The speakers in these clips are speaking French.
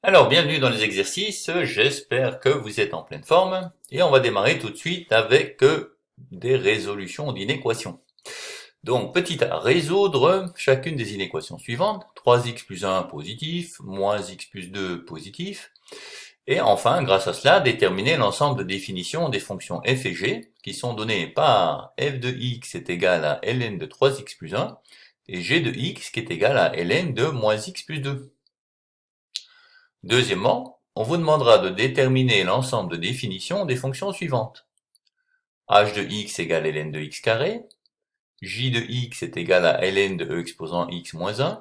Alors, bienvenue dans les exercices, j'espère que vous êtes en pleine forme, et on va démarrer tout de suite avec des résolutions d'inéquations. Donc, petit a, résoudre chacune des inéquations suivantes, 3x plus 1 positif, moins x plus 2 positif, et enfin, grâce à cela, déterminer l'ensemble de définitions des fonctions f et g, qui sont données par f de x est égal à ln de 3x plus 1, et g de x qui est égal à ln de moins x plus 2. Deuxièmement, on vous demandera de déterminer l'ensemble de définitions des fonctions suivantes. h de x égale ln de x carré, j de x est égal à ln de e exposant x moins 1,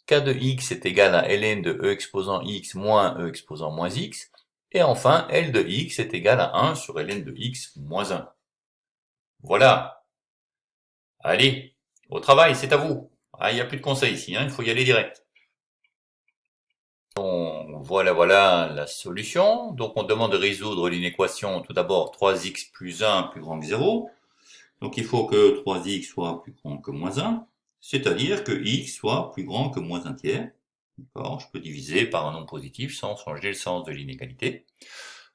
k de x est égal à ln de e exposant x moins e exposant moins x, et enfin l de x est égal à 1 sur ln de x moins 1. Voilà. Allez, au travail, c'est à vous. Ah, il n'y a plus de conseils ici, il faut y aller direct. Voilà la solution. Donc on demande de résoudre l'inéquation tout d'abord 3x plus 1 plus grand que 0. Donc il faut que 3x soit plus grand que moins 1, c'est-à-dire que x soit plus grand que moins 1 tiers. D'accord, je peux diviser par un nombre positif sans changer le sens de l'inégalité.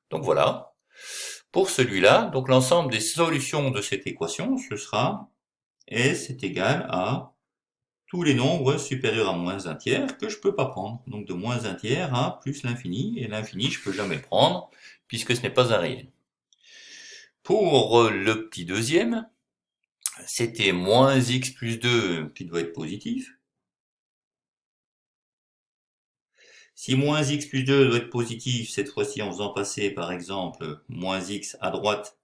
Donc voilà. Pour celui-là, donc l'ensemble des solutions de cette équation, ce sera S est égal à tous les nombres supérieurs à moins 1 tiers que je peux pas prendre. Donc de moins 1 tiers à plus l'infini, et l'infini je peux jamais le prendre, puisque ce n'est pas un réel. Pour le petit deuxième, c'était moins x plus 2 qui doit être positif. Si moins x plus 2 doit être positif, cette fois-ci en faisant passer par exemple moins x à droite,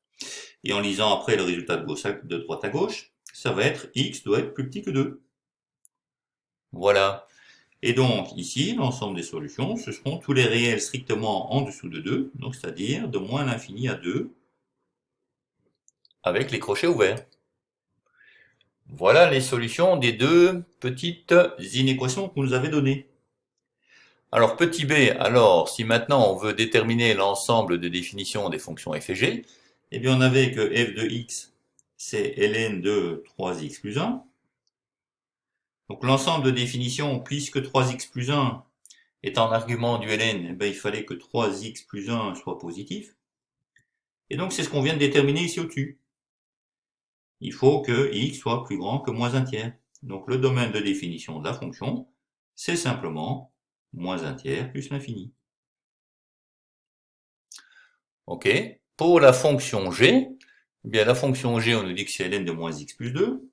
et en lisant après le résultat de droite à gauche, ça va être x doit être plus petit que 2. Voilà. Et donc, ici, l'ensemble des solutions, ce seront tous les réels strictement en dessous de 2, donc c'est-à-dire de moins l'infini à 2, avec les crochets ouverts. Voilà les solutions des deux petites inéquations que vous nous avez données. Alors, petit b, alors, si maintenant on veut déterminer l'ensemble de définitions des fonctions f et g, eh bien on avait que f de x, c'est ln de 3x plus 1. Donc l'ensemble de définitions, puisque 3x plus 1 est en argument du ln, eh bien, il fallait que 3x plus 1 soit positif. Et donc c'est ce qu'on vient de déterminer ici au-dessus. Il faut que x soit plus grand que moins 1 tiers. Donc le domaine de définition de la fonction, c'est simplement moins 1 tiers plus l'infini. Ok. Pour la fonction g, eh bien la fonction g, on nous dit que c'est ln de moins x plus 2.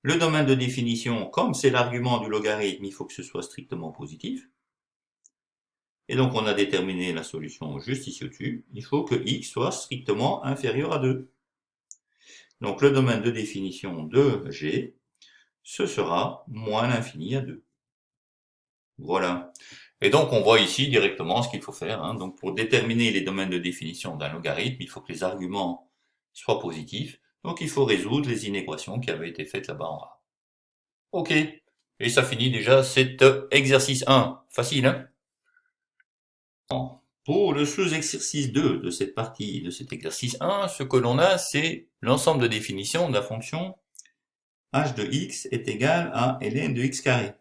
Le domaine de définition, comme c'est l'argument du logarithme, il faut que ce soit strictement positif. Et donc on a déterminé la solution juste ici au-dessus. Il faut que x soit strictement inférieur à 2. Donc le domaine de définition de g, ce sera moins l'infini à 2. Voilà. Et donc on voit ici directement ce qu'il faut faire. Donc pour déterminer les domaines de définition d'un logarithme, il faut que les arguments soient positifs. Donc il faut résoudre les inéquations qui avaient été faites là-bas en A. Ok. Et ça finit déjà cet exercice 1. Facile, hein? Pour le sous-exercice 2 de cette partie, de cet exercice 1, ce que l'on a, c'est l'ensemble de définitions de la fonction h de x est égal à ln de x carré.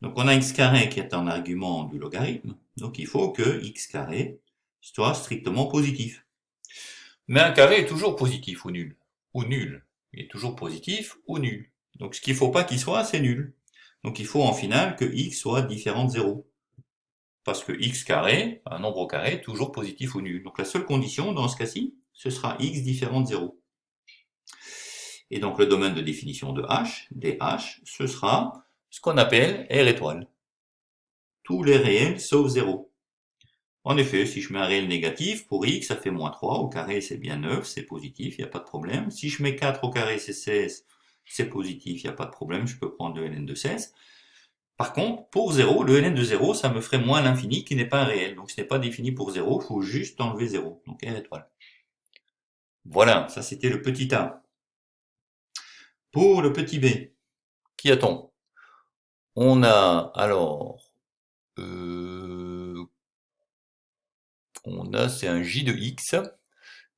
Donc on a x carré qui est un argument du logarithme, donc il faut que x carré soit strictement positif. Mais un carré est toujours positif ou nul. Ou nul. Il est toujours positif ou nul. Donc ce qu'il ne faut pas qu'il soit, c'est nul. Donc il faut en finale que x soit différent de 0. Parce que x carré, un nombre au carré, est toujours positif ou nul. Donc la seule condition dans ce cas-ci, ce sera x différent de 0. Et donc le domaine de définition de h, dh, ce sera ce qu'on appelle R étoile. Tous les réels sauf 0. En effet, si je mets un réel négatif, pour x, ça fait moins 3, au carré c'est bien 9, c'est positif, il n'y a pas de problème. Si je mets 4 au carré, c'est 16, c'est positif, il n'y a pas de problème, je peux prendre le ln de 16. Par contre, pour 0, le ln de 0, ça me ferait moins l'infini qui n'est pas un réel. Donc ce n'est pas défini pour 0, il faut juste enlever 0. Donc R étoile. Voilà, ça c'était le petit a. Pour le petit b, qui a-t-on? On a alors... on a, c'est un j de x.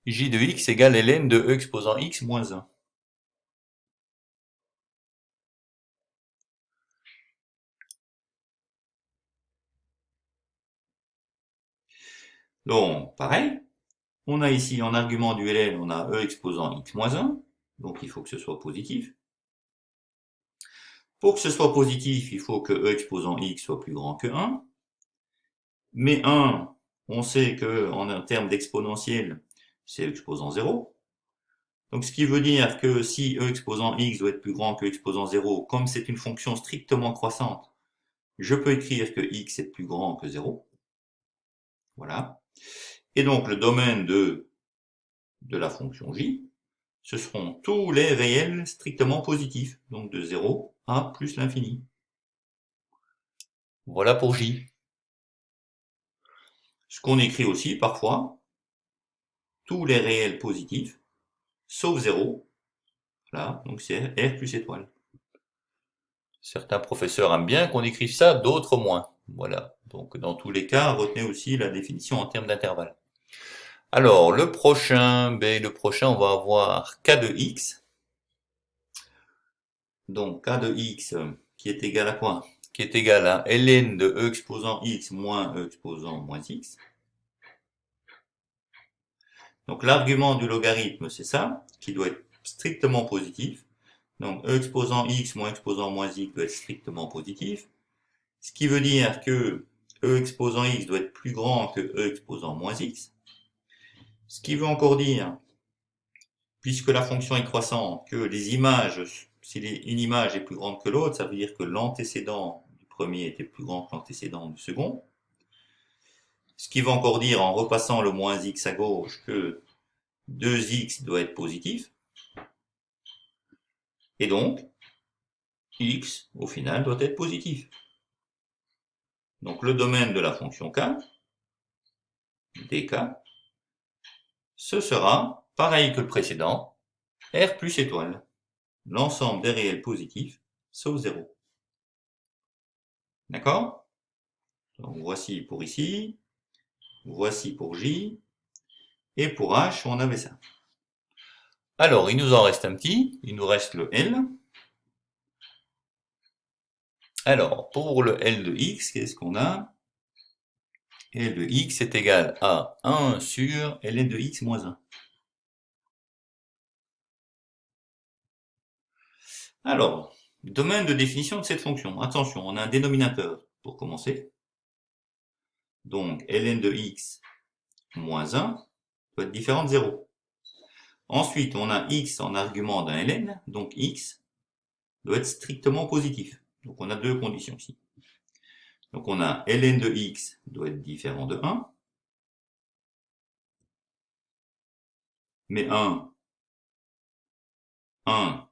J de x égale ln de e exposant x moins 1. Donc, pareil, on a ici en argument du ln, on a e exposant x moins 1, donc il faut que ce soit positif. Pour que ce soit positif, il faut que e exposant x soit plus grand que 1. Mais 1, on sait qu'en termes d'exponentielle, c'est e exposant 0. Donc ce qui veut dire que si e exposant x doit être plus grand que e exposant 0, comme c'est une fonction strictement croissante, je peux écrire que x est plus grand que 0. Voilà. Et donc le domaine de la fonction j, ce seront tous les réels strictement positifs, donc de 0 à plus l'infini. Voilà pour j. Ce qu'on écrit aussi parfois, tous les réels positifs, sauf 0. Voilà, donc c'est R plus étoile. Certains professeurs aiment bien qu'on écrive ça, d'autres moins. Voilà, donc dans tous les cas, retenez aussi la définition en termes d'intervalle. Alors, le prochain, on va avoir k de x. Donc, k de x qui est égal à quoi? Qui est égal à ln de e exposant x moins e exposant moins x. Donc, l'argument du logarithme, c'est ça, qui doit être strictement positif. Donc, e exposant x moins exposant moins x doit être strictement positif. Ce qui veut dire que e exposant x doit être plus grand que e exposant moins x. Ce qui veut encore dire, puisque la fonction est croissante, que les images, si une image est plus grande que l'autre, ça veut dire que l'antécédent du premier était plus grand que l'antécédent du second. Ce qui veut encore dire, en repassant le moins x à gauche, que 2x doit être positif. Et donc, x, au final, doit être positif. Donc le domaine de la fonction k, dk, ce sera, pareil que le précédent, R plus étoile, l'ensemble des réels positifs, sauf 0. D'accord? Donc voici pour ici, voici pour J, et pour H, on avait ça. Alors, il nous en reste un petit, il nous reste le L. Alors, pour le L de X, qu'est-ce qu'on a? L de X est égal à 1 sur ln de X moins 1. Alors, domaine de définition de cette fonction. Attention, on a un dénominateur pour commencer. Donc, ln de x moins 1 doit être différent de 0. Ensuite, on a x en argument d'un ln, donc x doit être strictement positif. Donc, on a deux conditions ici. Donc, on a ln de x doit être différent de 1. Mais 1,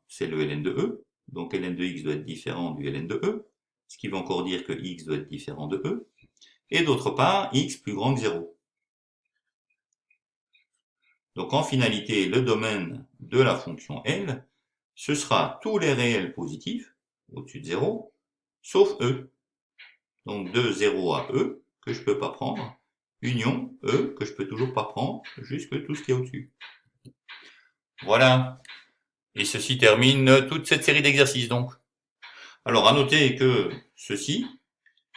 c'est le ln de e. Donc, ln de x doit être différent du ln de e. Ce qui veut encore dire que x doit être différent de e. Et d'autre part, x plus grand que 0. Donc en finalité, le domaine de la fonction L, ce sera tous les réels positifs, au-dessus de 0, sauf E. Donc de 0 à E, que je peux pas prendre, union E, que je peux toujours pas prendre, jusque tout ce qui est au-dessus. Voilà. Et ceci termine toute cette série d'exercices donc. Alors à noter que ceci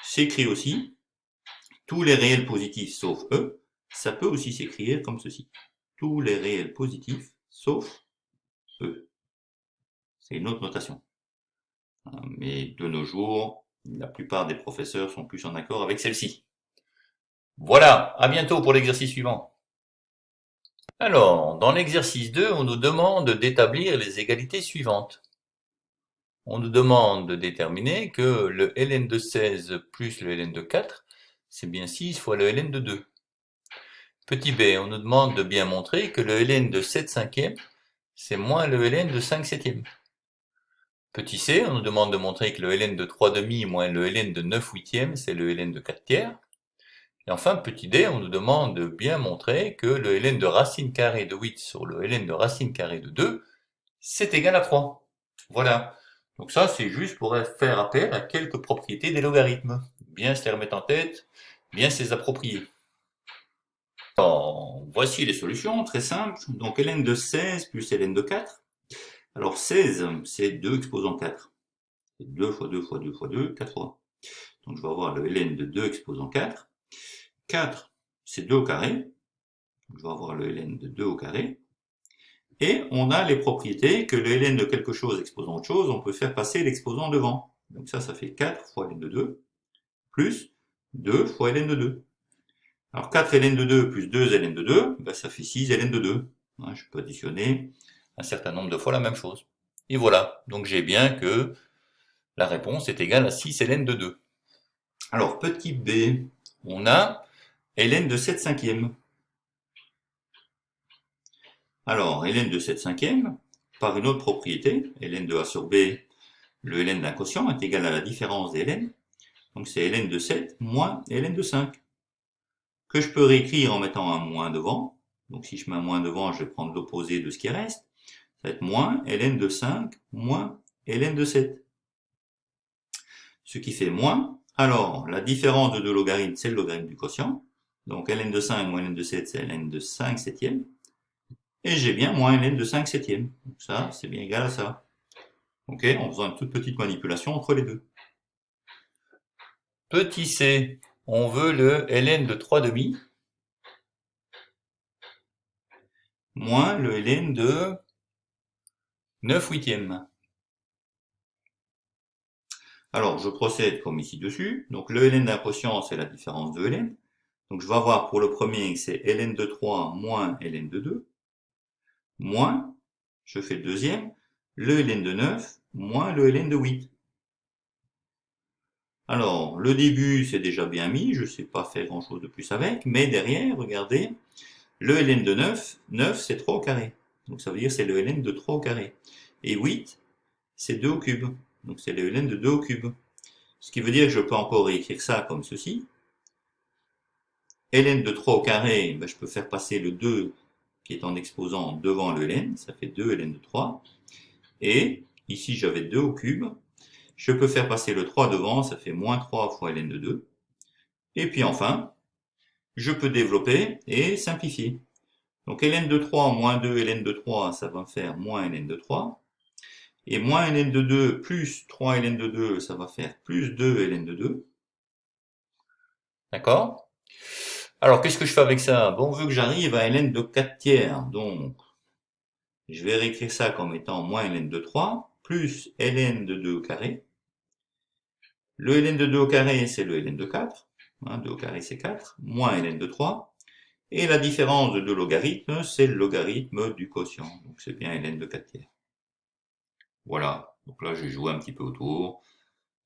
s'écrit aussi, tous les réels positifs sauf E, ça peut aussi s'écrire comme ceci. Tous les réels positifs sauf E. C'est une autre notation. Mais de nos jours, la plupart des professeurs sont plus en accord avec celle-ci. Voilà, à bientôt pour l'exercice suivant. Alors, dans l'exercice 2, on nous demande d'établir les égalités suivantes. On nous demande de déterminer que le ln de 16 plus le ln de 4, c'est bien 6 fois le ln de 2. Petit b, on nous demande de bien montrer que le ln de 7 cinquièmes, c'est moins le ln de 5 septièmes. Petit c, on nous demande de montrer que le ln de 3 demi moins le ln de 9 huitièmes, c'est le ln de 4 tiers. Et enfin, petit d, on nous demande de bien montrer que le ln de racine carrée de 8 sur le ln de racine carrée de 2, c'est égal à 3. Voilà. Donc ça, c'est juste pour faire appel à quelques propriétés des logarithmes. Bien se les remettre en tête, bien se les approprier. Alors, voici les solutions, très simples. Donc ln de 16 plus ln de 4. Alors 16, c'est 2 exposant 4. C'est 2 fois 2 fois 2 fois 2, 4 fois. Donc je vais avoir le ln de 2 exposant 4. 4, c'est 2 au carré. Je vais avoir le ln de 2 au carré. Et on a les propriétés que le ln de quelque chose exposant autre chose, on peut faire passer l'exposant devant. Donc ça fait 4 fois ln de 2, plus 2 fois ln de 2. Alors 4 ln de 2 plus 2 ln de 2, ben ça fait 6 ln de 2. Je peux additionner un certain nombre de fois la même chose. Et voilà, donc j'ai bien que la réponse est égale à 6 ln de 2. Alors petit b, on a ln de 7 cinquièmes. Alors ln de 7 cinquièmes, par une autre propriété, ln de a sur b, le ln d'un quotient est égal à la différence des ln. Donc c'est ln de 7 moins ln de 5. Que je peux réécrire en mettant un moins devant. Donc si je mets un moins devant, je vais prendre l'opposé de ce qui reste. Ça va être moins ln de 5 moins ln de 7. Ce qui fait moins. Alors, la différence de deux logarithmes, c'est le logarithme du quotient. Donc ln de 5 moins ln de 7, c'est ln de 5 septièmes. Et j'ai bien moins ln de 5 septièmes. Donc ça, c'est bien égal à ça. Ok, en faisant une toute petite manipulation entre les deux. Petit c, on veut le ln de 3 demi moins le ln de 9 huitièmes. Alors, je procède comme ici dessus. Donc, le ln d'un quotient, c'est la différence de ln. Donc, je vais avoir pour le premier, c'est ln de 3 moins ln de 2, moins, je fais le deuxième, le ln de 9 moins le ln de 8. Alors, le début, c'est déjà bien mis, je ne sais pas faire grand-chose de plus avec, mais derrière, regardez, le ln de 9, 9 c'est 3 au carré. Donc, ça veut dire c'est le ln de 3 au carré. Et 8, c'est 2 au cube. Donc, c'est le ln de 2 au cube. Ce qui veut dire que je peux encore écrire ça comme ceci. Ln de 3 au carré, ben je peux faire passer le 2 qui est en exposant devant le ln, ça fait 2 ln de 3. Et ici j'avais 2 au cube. Je peux faire passer le 3 devant, ça fait moins 3 fois ln de 2. Et puis enfin, je peux développer et simplifier. Donc ln de 3 moins 2 ln de 3, ça va me faire moins ln de 3. Et moins ln de 2 plus 3 ln de 2, ça va faire plus 2 ln de 2. D'accord? Alors, qu'est-ce que je fais avec ça? Bon, on veut que j'arrive à ln de 4 tiers. Donc, je vais réécrire ça comme étant moins ln de 3, plus ln de 2 au carré. Le ln de 2 au carré, c'est le ln de 4. 2 au carré, c'est 4. Moins ln de 3. Et la différence de deux logarithmes, c'est le logarithme du quotient. Donc, c'est bien ln de 4 tiers. Voilà. Donc là, j'ai joué un petit peu autour.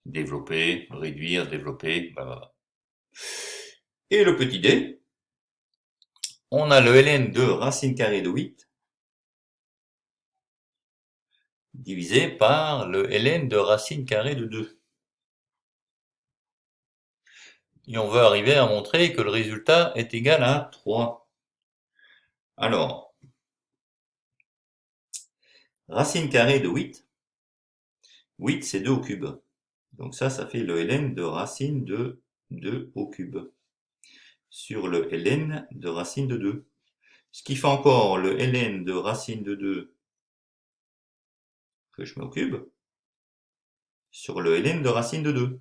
Développer, réduire, développer, blablabla. Et le petit d, on a le ln de racine carrée de 8 divisé par le ln de racine carrée de 2. Et on veut arriver à montrer que le résultat est égal à 3. Alors, racine carrée de 8, 8 c'est 2 au cube. Donc ça fait le ln de racine de 2 au cube sur le ln de racine de 2. Ce qui fait encore le ln de racine de 2 que je mets au cube sur le ln de racine de 2.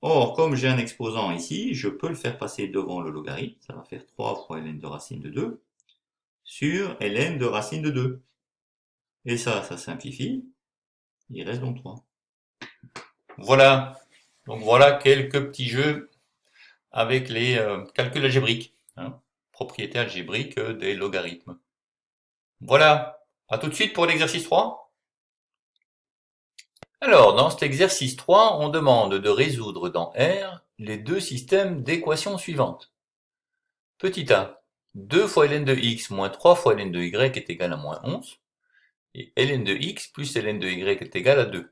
Or, comme j'ai un exposant ici, je peux le faire passer devant le logarithme. Ça va faire 3 fois ln de racine de 2 sur ln de racine de 2. Et ça simplifie. Il reste donc 3. Voilà. Donc voilà quelques petits jeux avec les calculs algébriques. Propriété algébrique des logarithmes. Voilà. À tout de suite pour l'exercice 3. Alors, dans cet exercice 3, on demande de résoudre dans R les deux systèmes d'équations suivantes. Petit a, 2 fois ln de x moins 3 fois ln de y est égal à moins 11. Et ln de x plus ln de y est égal à 2.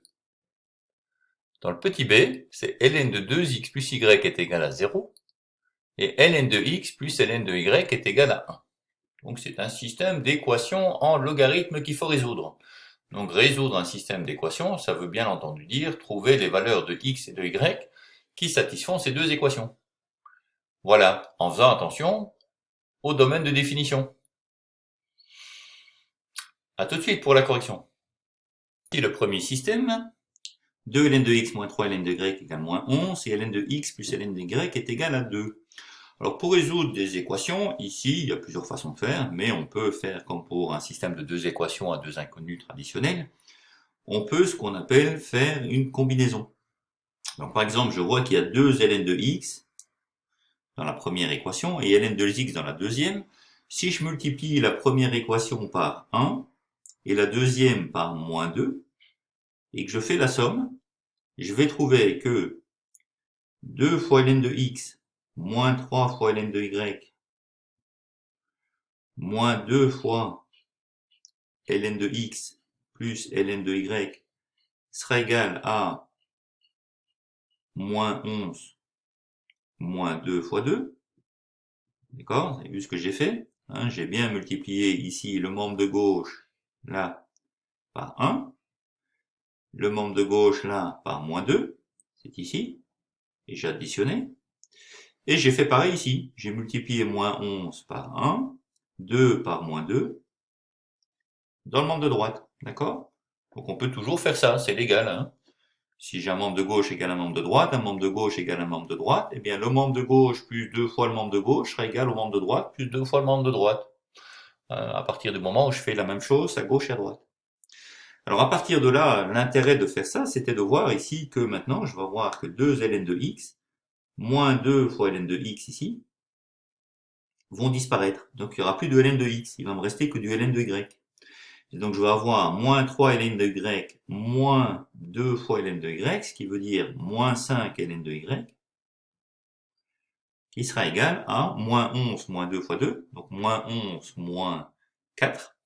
Dans le petit b, c'est ln de 2x plus y est égal à 0. Et ln de x plus ln de y est égal à 1. Donc c'est un système d'équations en logarithme qu'il faut résoudre. Donc résoudre un système d'équations, ça veut bien entendu dire trouver les valeurs de x et de y qui satisfont ces deux équations. Voilà, en faisant attention au domaine de définition. A tout de suite pour la correction. Ici le premier système, 2 ln de x moins 3 ln de y égale moins 11, et ln de x plus ln de y est égal à 2. Alors pour résoudre des équations, ici, il y a plusieurs façons de faire, mais on peut faire comme pour un système de deux équations à deux inconnus traditionnels. On peut ce qu'on appelle faire une combinaison. Donc par exemple, je vois qu'il y a deux ln de x dans la première équation et ln de x dans la deuxième. Si je multiplie la première équation par 1 et la deuxième par moins 2, et que je fais la somme, je vais trouver que 2 fois ln de x moins 3 fois ln de y moins 2 fois ln de x plus ln de y sera égal à moins 11 moins 2 fois 2. D'accord? Vous avez vu ce que j'ai fait? Hein, j'ai bien multiplié ici le membre de gauche, là, par 1. Le membre de gauche, là, par moins 2. C'est ici. Et j'ai additionné. Et j'ai fait pareil ici. J'ai multiplié moins 11 par 1, 2 par moins 2, dans le membre de droite. D'accord? Donc on peut toujours faire ça, c'est légal. Hein? Si j'ai un membre de gauche égale un membre de droite, un membre de gauche égale un membre de droite, eh bien le membre de gauche plus 2 fois le membre de gauche sera égal au membre de droite plus 2 fois le membre de droite. À partir du moment où je fais la même chose à gauche et à droite. Alors à partir de là, l'intérêt de faire ça, c'était de voir ici que maintenant, je vais voir que 2 ln de x, moins 2 fois ln de x ici, vont disparaître. Donc il n'y aura plus de ln de x, il va me rester que du ln de y. Et donc je vais avoir moins 3 ln de y, moins 2 fois ln de y, ce qui veut dire moins 5 ln de y, qui sera égal à moins 11 moins 2 fois 2, donc moins 11 moins 4,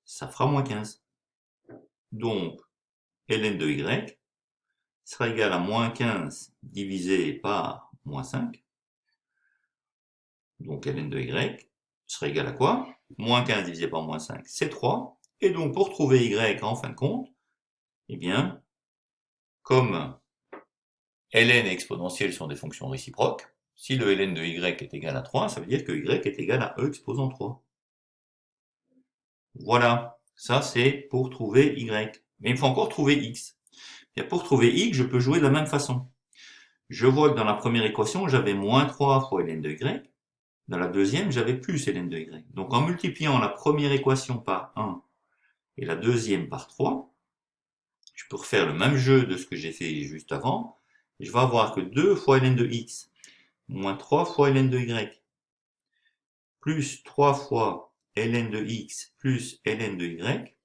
ça fera moins 15. Donc ln de y sera égal à moins 15 divisé par moins 5. Donc ln de y sera égal à quoi? Moins 15 divisé par moins 5, c'est 3. Et donc pour trouver y en fin de compte, eh bien, comme ln et exponentielle sont des fonctions réciproques, si le ln de y est égal à 3, ça veut dire que y est égal à e exposant 3. Voilà, ça c'est pour trouver y. Mais il faut encore trouver x. Et pour trouver x, je peux jouer de la même façon. Je vois que dans la première équation, j'avais moins 3 fois ln de y. Dans la deuxième, j'avais plus ln de y. Donc en multipliant la première équation par 1 et la deuxième par 3, je peux refaire le même jeu de ce que j'ai fait juste avant. Et je vais avoir que 2 fois ln de x moins 3 fois ln de y plus 3 fois ln de x plus ln de y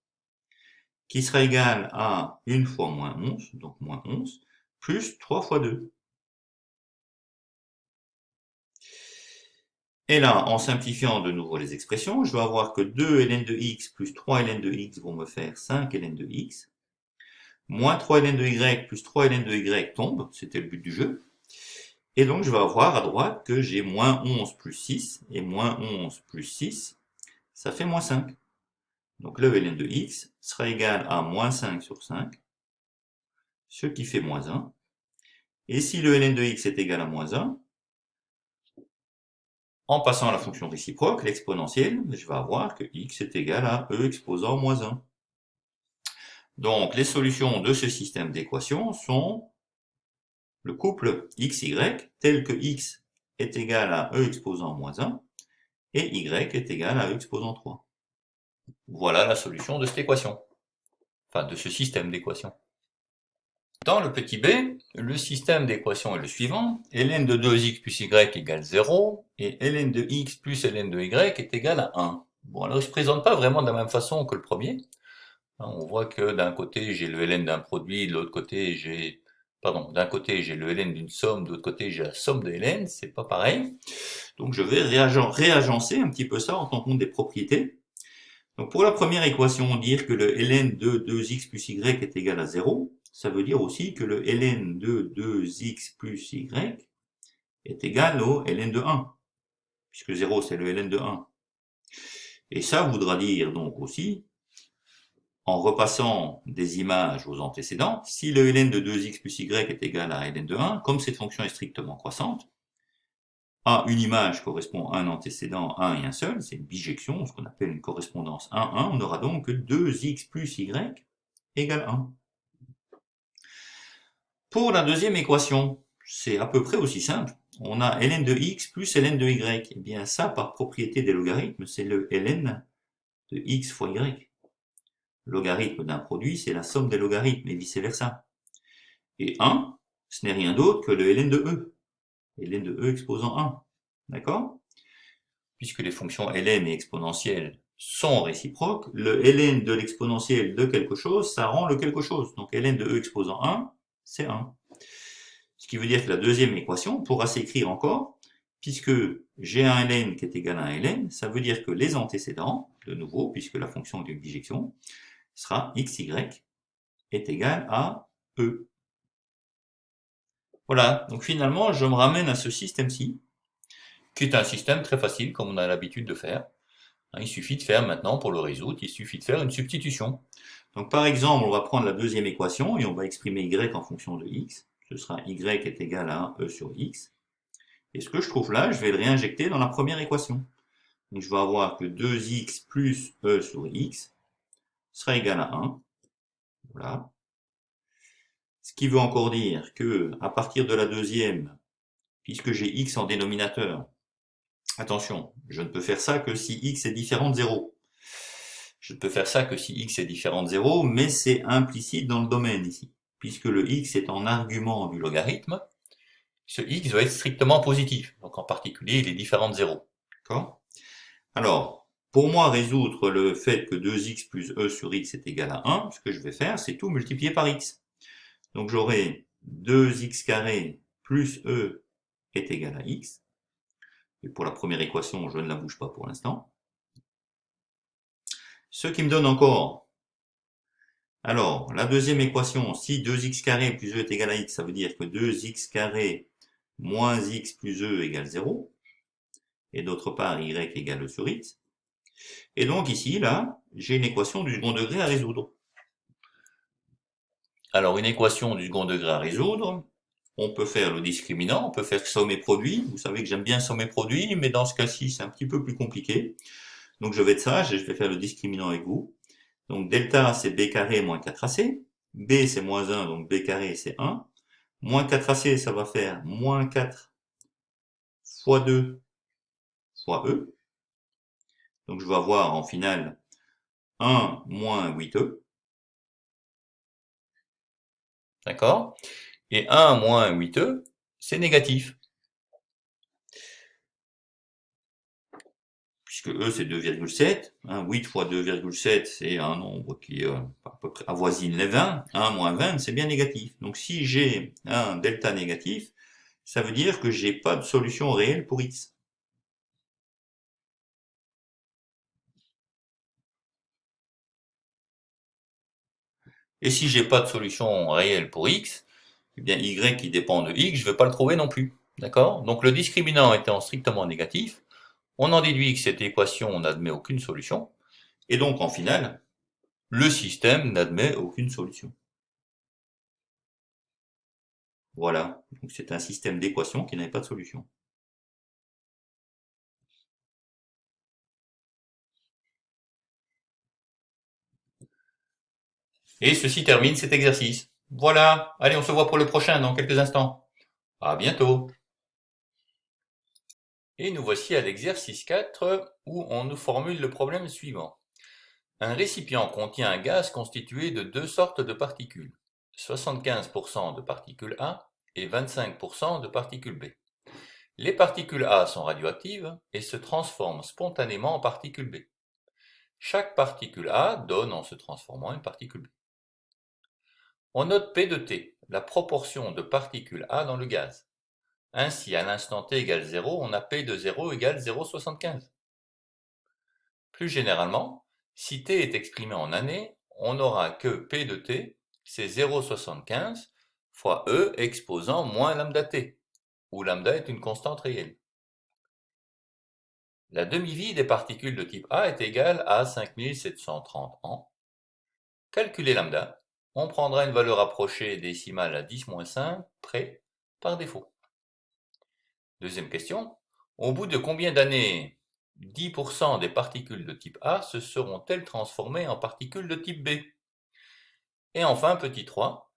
qui sera égal à 1 fois moins 11, donc moins 11, plus 3 fois 2. Et là, en simplifiant de nouveau les expressions, je vais avoir que 2 ln de x plus 3 ln de x vont me faire 5 ln de x. Moins 3 ln de y plus 3 ln de y tombe, c'était le but du jeu. Et donc je vais avoir à droite que j'ai moins 11 plus 6, et moins 11 plus 6, ça fait moins 5. Donc le ln de x sera égal à moins 5 sur 5, ce qui fait moins 1. Et si le ln de x est égal à moins 1, en passant à la fonction réciproque, l'exponentielle, je vais avoir que x est égal à e exposant moins 1. Donc les solutions de ce système d'équations sont le couple xy, tel que x est égal à e exposant moins 1, et y est égal à e exposant 3. Voilà la solution de cette équation, enfin de ce système d'équations. Dans le petit b, le système d'équations est le suivant. Ln de 2x plus y égale 0, et ln de x plus ln de y est égal à 1. Bon, alors il ne se présente pas vraiment de la même façon que le premier. On voit que d'un côté j'ai le ln d'un produit, de l'autre côté j'ai... Pardon, d'un côté j'ai le ln d'une somme, de l'autre côté j'ai la somme de ln, c'est pas pareil. Donc je vais réagencer un petit peu ça en tenant compte des propriétés. Donc pour la première équation, dire que le ln de 2x plus y est égal à 0, ça veut dire aussi que le ln de 2x plus y est égal au ln de 1, puisque 0 c'est le ln de 1. Et ça voudra dire donc aussi, en repassant des images aux antécédents, si le ln de 2x plus y est égal à ln de 1, comme cette fonction est strictement croissante, à une image correspond à un antécédent 1 et un seul, c'est une bijection, ce qu'on appelle une correspondance 1-1, on aura donc que 2x plus y égale 1. Pour la deuxième équation, c'est à peu près aussi simple. on a ln de x plus ln de y. Eh bien ça, par propriété des logarithmes, c'est le ln de x fois y. Le logarithme d'un produit, c'est la somme des logarithmes, et vice-versa. Et 1, ce n'est rien d'autre que le ln de e. Ln de e exposant 1. D'accord? Puisque les fonctions ln et exponentielles sont réciproques, le ln de l'exponentielle de quelque chose, ça rend le quelque chose. Donc ln de e exposant 1, c'est 1. Ce qui veut dire que la deuxième équation pourra s'écrire encore, puisque j'ai un ln qui est égal à un ln, ça veut dire que les antécédents, de nouveau, puisque la fonction est une bijection, sera xy est égal à e. Voilà, donc finalement, je me ramène à ce système-ci, qui est un système très facile, comme on a l'habitude de faire. Il suffit de faire maintenant, pour le résoudre, il suffit de faire une substitution. Donc par exemple, on va prendre la deuxième équation et on va exprimer y en fonction de x. Ce sera y est égal à 1 e sur x. Et ce que je trouve là, je vais le réinjecter dans la première équation. Donc je vais avoir que 2x plus e sur x sera égal à 1. Voilà. Ce qui veut encore dire que à partir de la deuxième, puisque j'ai x en dénominateur, attention, je ne peux faire ça que si x est différent de 0. Je ne peux faire ça que si x est différent de 0, mais c'est implicite dans le domaine ici. Puisque le x est en argument du logarithme, ce x doit être strictement positif. Donc en particulier, il est différent de 0. D'accord ? Alors, pour moi, résoudre le fait que 2x plus e sur x est égal à 1, ce que je vais faire, c'est tout multiplier par x. Donc j'aurai 2x carré plus e est égal à x. Et pour la première équation, je ne la bouge pas pour l'instant. Ce qui me donne encore, alors, la deuxième équation, si 2x carré plus e est égal à x, ça veut dire que 2x carré moins x plus e égale 0. Et d'autre part, y égale e sur x. Et donc ici, là, j'ai une équation du second degré à résoudre. Alors, une équation du second degré à résoudre, on peut faire le discriminant, on peut faire somme et produit. Vous savez que j'aime bien somme et produit, mais dans ce cas-ci, c'est un petit peu plus compliqué. Donc je vais être sage et je vais faire le discriminant avec vous. Donc delta, c'est b carré moins 4ac. B, c'est moins 1, donc b carré, c'est 1. Moins 4ac, ça va faire moins 4 fois 2 fois e. Donc je vais avoir en finale 1 moins 8e. D'accord? Et 1 moins 8e, c'est négatif. Puisque e c'est 2,7, 8 fois 2,7 c'est un nombre qui à peu près avoisine les 20, 1 moins 20 c'est bien négatif. Donc si j'ai un delta négatif, ça veut dire que j'ai pas de solution réelle pour x. Et si j'ai pas de solution réelle pour x, eh bien y qui dépend de x, je vais pas le trouver non plus. D'accord? Donc le discriminant étant strictement négatif, on en déduit que cette équation n'admet aucune solution, et donc en finale, le système n'admet aucune solution. Voilà, donc c'est un système d'équations qui n'avait pas de solution. Et ceci termine cet exercice. Voilà, allez, on se voit pour le prochain dans quelques instants. À bientôt. Et nous voici à l'exercice 4 où on nous formule le problème suivant. Un récipient contient un gaz constitué de deux sortes de particules, 75% de particules A et 25% de particules B. Les particules A sont radioactives et se transforment spontanément en particules B. Chaque particule A donne en se transformant une particule B. On note P de T, la proportion de particules A dans le gaz. Ainsi, à l'instant t égale 0, on a P de 0 égale 0,75. Plus généralement, si t est exprimé en années, on n'aura que P de t, c'est 0,75 fois E exposant moins lambda t, où lambda est une constante réelle. La demi-vie des particules de type A est égale à 5730 ans. Calculer lambda, on prendra une valeur approchée décimale à 10-5 près par défaut. Deuxième question, au bout de combien d'années 10% des particules de type A se seront-elles transformées en particules de type B? Et enfin, petit 3,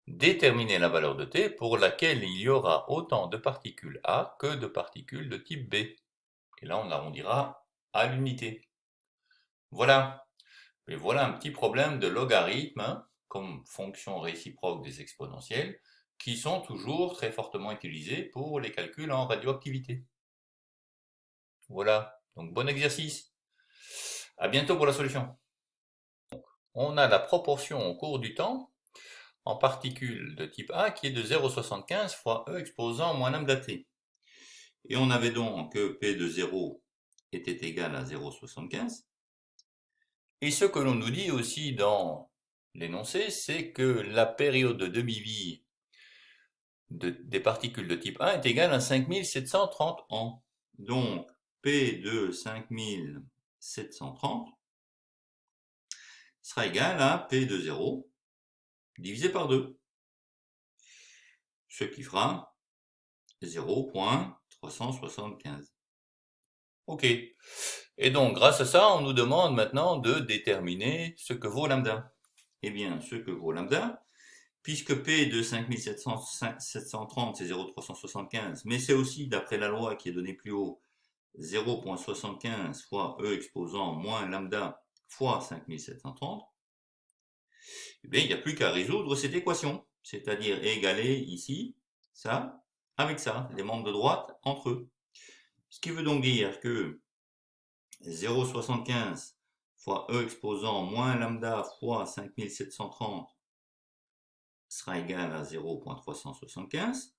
déterminer la valeur de t pour laquelle il y aura autant de particules A que de particules de type B. Et là, on arrondira à l'unité. Voilà. Et voilà un petit problème de logarithme, hein, comme fonction réciproque des exponentielles, qui sont toujours très fortement utilisés pour les calculs en radioactivité. Voilà. Donc, bon exercice. À bientôt pour la solution. On a la proportion au cours du temps en particules de type A qui est de 0,75 fois E exposant moins lambda t. Et on avait donc que P de 0 était égal à 0,75. Et ce que l'on nous dit aussi dans l'énoncé, c'est que la période de demi-vie des particules de type A est égale à 5730 ans. Donc, P de 5730 sera égal à P de 0 divisé par 2. Ce qui fera 0,375. Ok. Et donc, grâce à ça, on nous demande maintenant de déterminer ce que vaut lambda. Eh bien, ce que vaut lambda, puisque P de 5730, c'est 0,375, mais c'est aussi, d'après la loi qui est donnée plus haut, 0,75 fois E exposant moins lambda fois 5730, eh bien, il n'y a plus qu'à résoudre cette équation, c'est-à-dire égaler ici, ça, avec ça, les membres de droite entre eux. Ce qui veut donc dire que 0,75 fois E exposant moins lambda fois 5730 sera égal à 0,375,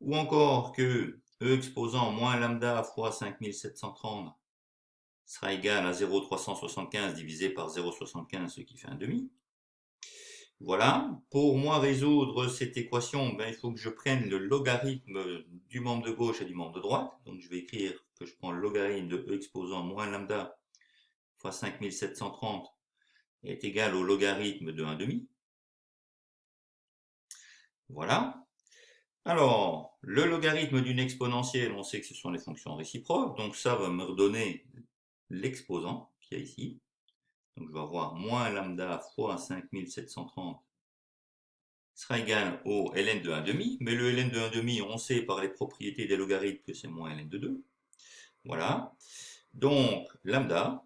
ou encore que E exposant moins lambda fois 5730 sera égal à 0,375 divisé par 0,75, ce qui fait un demi. Voilà, pour moi résoudre cette équation, il faut que je prenne le logarithme du membre de gauche et du membre de droite. Donc je vais écrire que je prends le logarithme de E exposant moins lambda fois 5730 est égal au logarithme de 1,5. Voilà. Alors, le logarithme d'une exponentielle, on sait que ce sont les fonctions réciproques, donc ça va me redonner l'exposant qu'il y a ici. Donc je vais avoir moins lambda fois 5730 sera égal au ln de 1,5, mais le ln de 1,5, on sait par les propriétés des logarithmes que c'est moins ln de 2. Voilà. Donc, lambda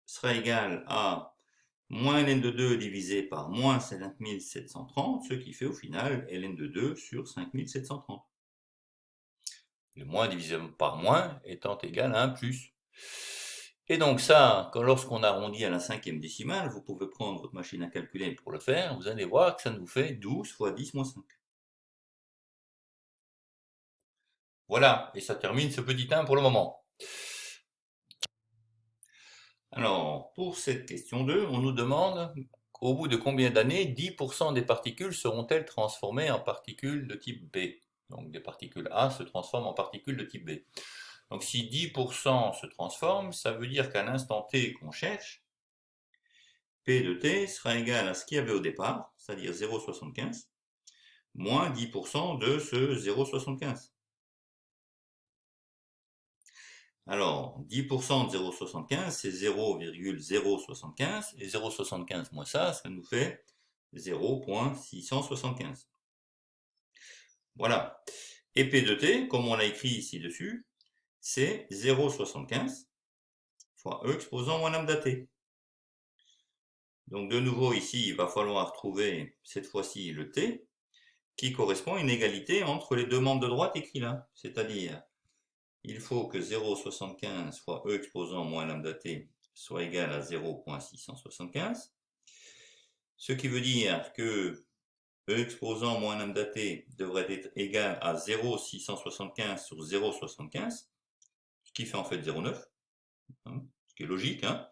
sera égal à moins ln de 2 divisé par moins 5730, ce qui fait au final ln de 2 sur 5730. Le moins divisé par moins étant égal à un plus. Et donc ça, lorsqu'on arrondit à la 5e décimale, vous pouvez prendre votre machine à calculer pour le faire, vous allez voir que ça nous fait 12 fois 10 moins 5. Voilà, et ça termine ce petit 1 pour le moment. Alors, pour cette question 2, on nous demande au bout de combien d'années 10% des particules seront-elles transformées en particules de type B. Donc des particules A se transforment en particules de type B. Donc si 10% se transforment, ça veut dire qu'à l'instant t qu'on cherche, P de t sera égal à ce qu'il y avait au départ, c'est-à-dire 0,75, moins 10% de ce 0,75. Alors, 10% de 0,75, c'est 0,075, et 0,75 moins ça nous fait 0,675. Voilà. Et P de t, comme on l'a écrit ici dessus, c'est 0,75 fois E exposant moins lambda t. Donc de nouveau ici, il va falloir trouver cette fois-ci le t, qui correspond à une égalité entre les deux membres de droite écrits là. C'est-à-dire, il faut que 0,75 fois E exposant moins lambda t soit égal à 0,675. Ce qui veut dire que E exposant moins lambda t devrait être égal à 0,675 sur 0,75, ce qui fait en fait 0,9, hein, ce qui est logique, hein,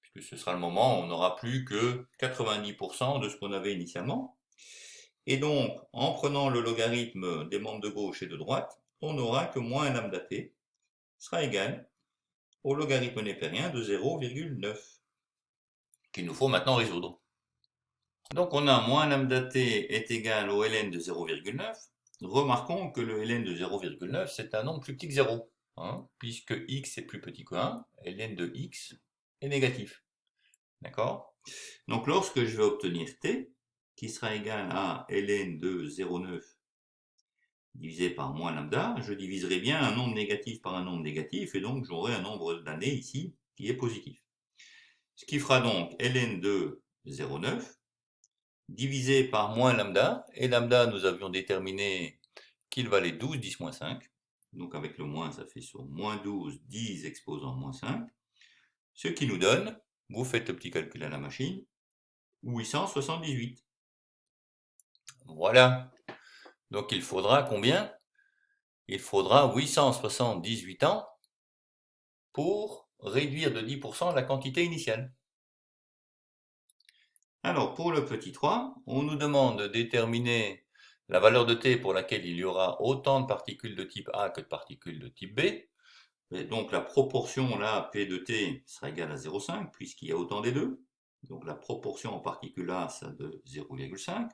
puisque ce sera le moment où on n'aura plus que 90% de ce qu'on avait initialement. Et donc, en prenant le logarithme des membres de gauche et de droite, on n'aura que moins lambda t sera égal au logarithme népérien de 0,9, qu'il nous faut maintenant résoudre. Donc on a moins lambda t est égal au ln de 0,9. Remarquons que le ln de 0,9 c'est un nombre plus petit que 0, hein, puisque x est plus petit que 1, ln de x est négatif. D'accord? Donc lorsque je vais obtenir t, qui sera égal à ln de 0,9 divisé par moins lambda, je diviserai bien un nombre négatif par un nombre négatif, et donc j'aurai un nombre d'années ici qui est positif. Ce qui fera donc ln de 0,9 divisé par moins lambda, et lambda nous avions déterminé qu'il valait 12 10 moins 5, donc avec le moins ça fait sur moins 12 10 exposant moins 5, ce qui nous donne, vous faites le petit calcul à la machine, 878. Voilà. Donc il faudra combien? Il faudra 878 ans pour réduire de 10% la quantité initiale. Alors pour le petit 3, on nous demande de déterminer la valeur de t pour laquelle il y aura autant de particules de type A que de particules de type B. Et donc la proportion là, P de t sera égale à 0,5 puisqu'il y a autant des deux. Donc la proportion en particules A, c'est de 0,5.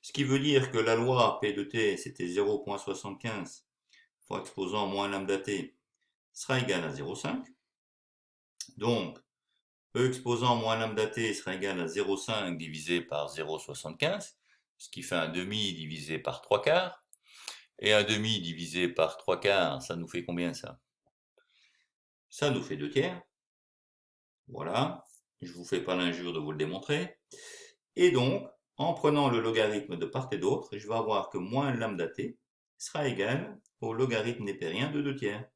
Ce qui veut dire que la loi P de t, c'était 0,75 fois exposant moins lambda t, sera égal à 0,5. Donc, E exposant moins lambda t sera égal à 0,5 divisé par 0,75, ce qui fait un demi divisé par 3 quarts. Et un demi divisé par 3 quarts, ça nous fait combien ça? Ça nous fait 2 tiers. Voilà, je vous fais pas l'injure de vous le démontrer. Et donc, en prenant le logarithme de part et d'autre, je vais avoir que moins lambda t sera égal au logarithme népérien de 2 tiers.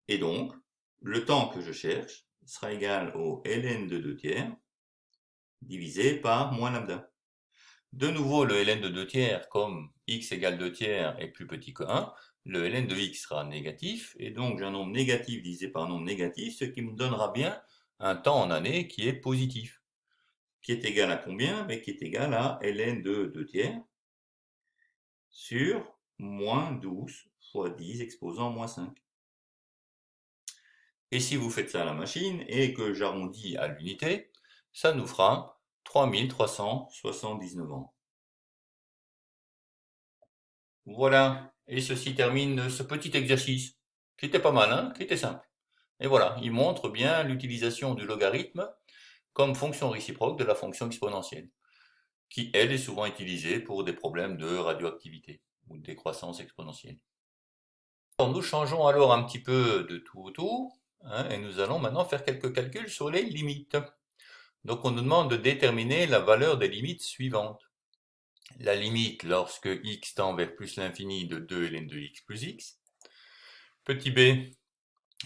Et donc, le temps que je cherche sera égal au ln de 2 tiers divisé par moins lambda. De nouveau, le ln de 2 tiers, comme x égale 2 tiers est plus petit que 1, le ln de x sera négatif, et donc j'ai un nombre négatif divisé par un nombre négatif, ce qui me donnera bien un temps en année qui est positif. Qui est égal à combien? Mais qui est égal à ln de 2 tiers sur moins 12 fois 10 exposant moins 5. Et si vous faites ça à la machine et que j'arrondis à l'unité, ça nous fera 3379 ans. Voilà, et ceci termine ce petit exercice, qui était pas mal, hein, qui était simple. Et voilà, il montre bien l'utilisation du logarithme comme fonction réciproque de la fonction exponentielle, qui elle est souvent utilisée pour des problèmes de radioactivité ou de décroissance exponentielle. Alors, nous changeons alors un petit peu de tout au tout, hein, et nous allons maintenant faire quelques calculs sur les limites. Donc on nous demande de déterminer la valeur des limites suivantes. La limite lorsque x tend vers plus l'infini de 2 ln de x plus x. Petit b,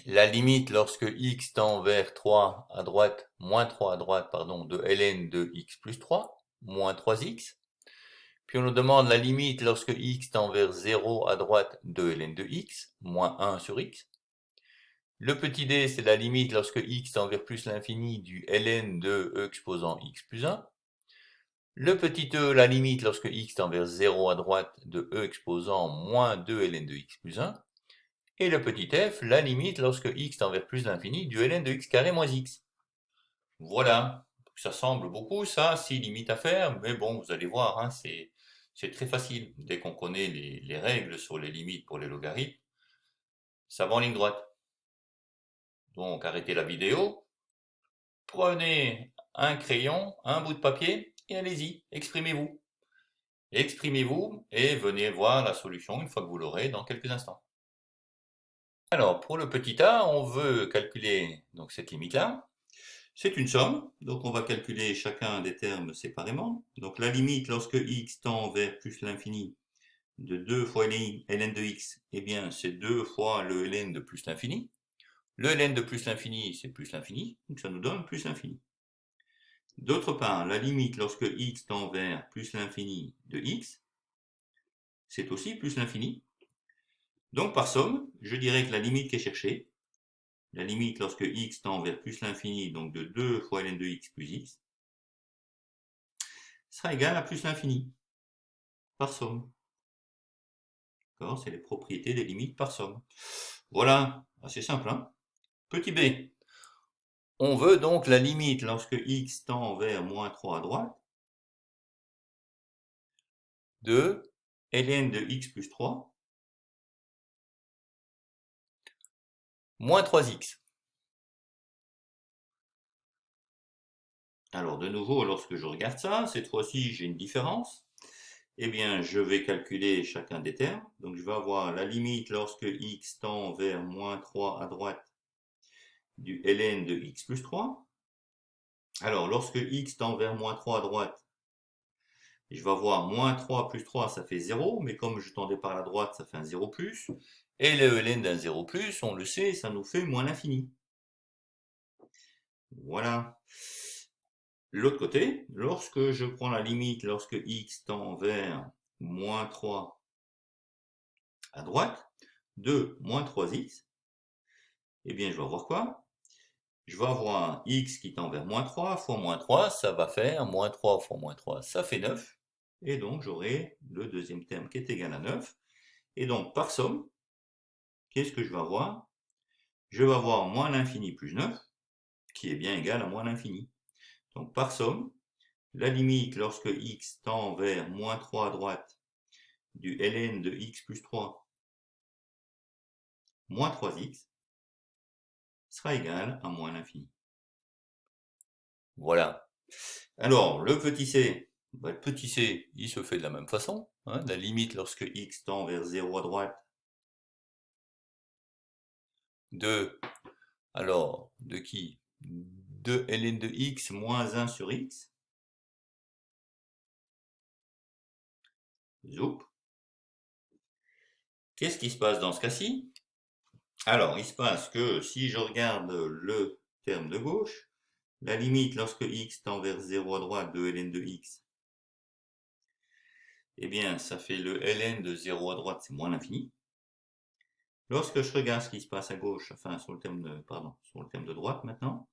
la limite lorsque x tend vers 3 à droite, moins 3 à droite, pardon, de ln de x plus 3, moins 3x. Puis on nous demande la limite lorsque x tend vers 0 à droite de ln de x, moins 1 sur x. Le petit d, c'est la limite lorsque x tend vers plus l'infini du ln de e exposant x plus 1. Le petit e, la limite lorsque x tend vers 0 à droite de e exposant moins 2 ln de x plus 1. Et le petit f, la limite lorsque x tend vers plus l'infini du ln de x carré moins x. Voilà, ça semble beaucoup ça, 6 limites à faire, mais bon, vous allez voir, hein, c'est très facile. Dès qu'on connaît les règles sur les limites pour les logarithmes, ça va en ligne droite. Donc arrêtez la vidéo, prenez un crayon, un bout de papier, et allez-y, exprimez-vous. Exprimez-vous et venez voir la solution une fois que vous l'aurez dans quelques instants. Alors, pour le petit a, on veut calculer donc cette limite-là. C'est une somme, donc on va calculer chacun des termes séparément. Donc la limite lorsque x tend vers plus l'infini de 2 fois ln de x, eh bien c'est 2 fois le ln de plus l'infini. Le ln de plus l'infini, c'est plus l'infini, donc ça nous donne plus l'infini. D'autre part, la limite lorsque x tend vers plus l'infini de x, c'est aussi plus l'infini. Donc par somme, je dirais que la limite qui est cherchée, la limite lorsque x tend vers plus l'infini, donc de 2 fois ln de x plus x, sera égale à plus l'infini, par somme. D'accord, c'est les propriétés des limites par somme. Voilà, assez simple, hein. Petit b, on veut donc la limite lorsque x tend vers moins 3 à droite de ln de x plus 3 moins 3x. Alors de nouveau, lorsque je regarde ça, cette fois-ci j'ai une différence. Eh bien, je vais calculer chacun des termes. Donc je vais avoir la limite lorsque x tend vers moins 3 à droite du ln de x plus 3. Alors lorsque x tend vers moins 3 à droite, je vais avoir moins 3 plus 3, ça fait 0, mais comme je tendais par la droite, ça fait un 0 plus. Et le ln d'un 0 plus, on le sait, ça nous fait moins l'infini. Voilà. L'autre côté, lorsque je prends la limite, lorsque x tend vers moins 3 à droite, de moins 3x, eh bien je vais avoir quoi? Je vais avoir x qui tend vers moins 3 fois moins 3, ça va faire moins 3 fois moins 3, ça fait 9. Et donc j'aurai le deuxième terme qui est égal à 9. Et donc par somme, qu'est-ce que je vais avoir? Je vais avoir moins l'infini plus 9, qui est bien égal à moins l'infini. Donc par somme, la limite lorsque x tend vers moins 3 à droite du ln de x plus 3 moins 3x sera égale à moins l'infini. Voilà. Alors, le petit c, le petit c, il se fait de la même façon. Hein, la limite lorsque x tend vers 0 à droite de, alors, de qui? De ln de x moins 1 sur x. Zoup. Qu'est-ce qui se passe dans ce cas-ci? Alors, il se passe que si je regarde le terme de gauche, la limite lorsque x tend vers 0 à droite de ln de x, eh bien, ça fait le ln de 0 à droite, c'est moins l'infini. Lorsque je regarde ce qui se passe à gauche, enfin sur le terme de droite maintenant,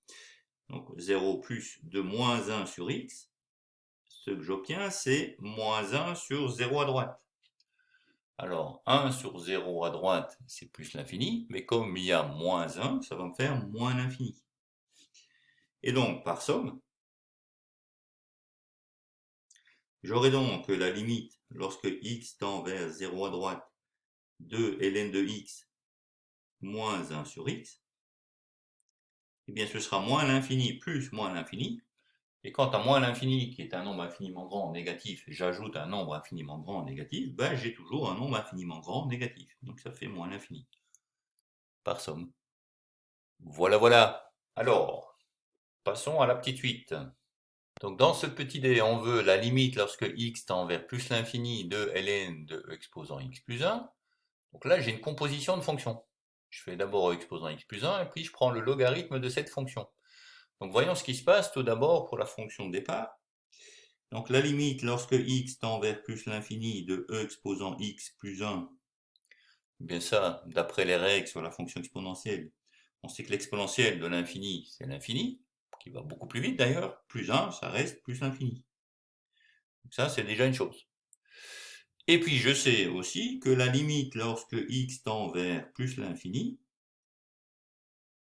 donc 0 plus de moins 1 sur x, ce que j'obtiens, c'est moins 1 sur 0 à droite. Alors, 1 sur 0 à droite, c'est plus l'infini, mais comme il y a moins 1, ça va me faire moins l'infini. Et donc, par somme, j'aurai donc la limite lorsque x tend vers 0 à droite de ln de x moins 1 sur x, eh bien ce sera moins l'infini plus moins l'infini. Et quant à moins l'infini, qui est un nombre infiniment grand négatif, j'ajoute un nombre infiniment grand négatif, ben j'ai toujours un nombre infiniment grand négatif. Donc ça fait moins l'infini. Par somme. Voilà, voilà. Alors, passons à la petite 8. Donc dans ce petit dé, on veut la limite lorsque x tend vers plus l'infini de ln de e exposant x plus 1. Donc là, j'ai une composition de fonctions. Je fais d'abord e exposant x plus 1, et puis je prends le logarithme de cette fonction. Donc voyons ce qui se passe tout d'abord pour la fonction de départ. Donc la limite lorsque x tend vers plus l'infini de e exposant x plus 1, bien ça, d'après les règles sur la fonction exponentielle, on sait que l'exponentielle de l'infini, c'est l'infini, qui va beaucoup plus vite d'ailleurs, plus 1, ça reste plus l'infini. Donc ça, c'est déjà une chose. Et puis je sais aussi que la limite lorsque x tend vers plus l'infini,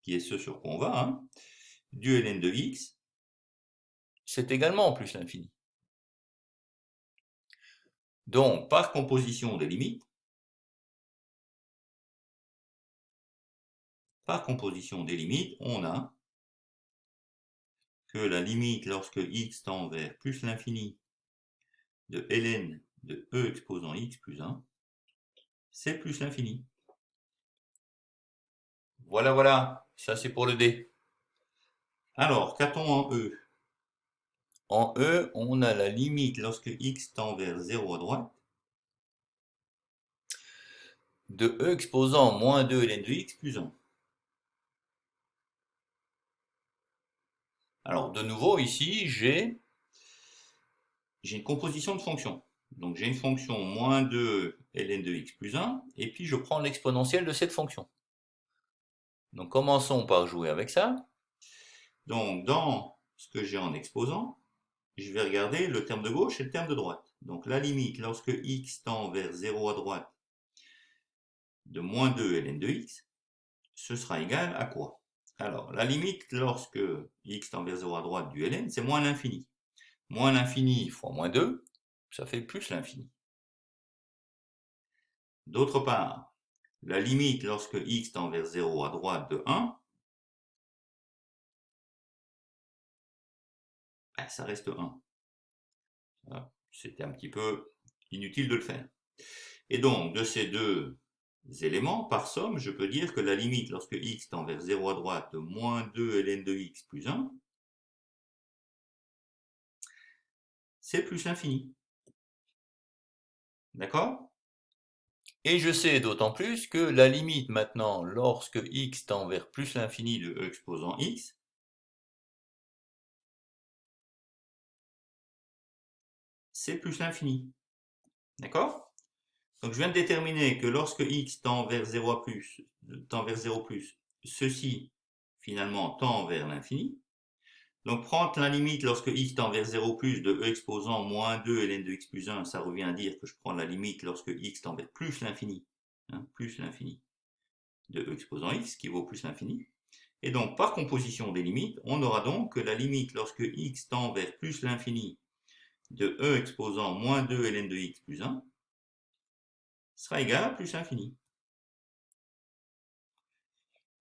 qui est ce sur quoi on va, hein, du ln de x, c'est également plus l'infini. Donc, par composition des limites, on a que la limite lorsque x tend vers plus l'infini de ln de e exposant x plus 1, c'est plus l'infini. Voilà, voilà, ça c'est pour le d. Alors, qu'a-t-on en e? En e, on a la limite lorsque x tend vers 0 à droite de e exposant moins 2 ln de x plus 1. Alors, de nouveau, ici, j'ai une composition de fonctions. Donc, j'ai une fonction moins 2 ln de x plus 1, et puis je prends l'exponentielle de cette fonction. Donc, commençons par jouer avec ça. Donc, dans ce que j'ai en exposant, je vais regarder le terme de gauche et le terme de droite. Donc, la limite, lorsque x tend vers 0 à droite de moins 2 ln de x, ce sera égal à quoi? Alors, la limite, lorsque x tend vers 0 à droite du ln, c'est moins l'infini. Moins l'infini fois moins 2, ça fait plus l'infini. D'autre part, la limite lorsque x tend vers 0 à droite de 1, ça reste 1. C'était un petit peu inutile de le faire. Et donc, de ces deux éléments, par somme, je peux dire que la limite lorsque x tend vers 0 à droite de moins 2 ln de x plus 1, c'est plus l'infini. D'accord? Et je sais d'autant plus que la limite maintenant, lorsque x tend vers plus l'infini de e exposant x, c'est plus l'infini. D'accord? Donc je viens de déterminer que lorsque x tend vers 0 plus, ceci finalement tend vers l'infini. Donc prendre la limite lorsque x tend vers 0 plus de e exposant moins 2 ln de x plus 1, ça revient à dire que je prends la limite lorsque x tend vers plus l'infini, de e exposant x, qui vaut plus l'infini. Et donc par composition des limites, on aura donc que la limite lorsque x tend vers plus l'infini de e exposant moins 2 ln de x plus 1 sera égale à plus l'infini.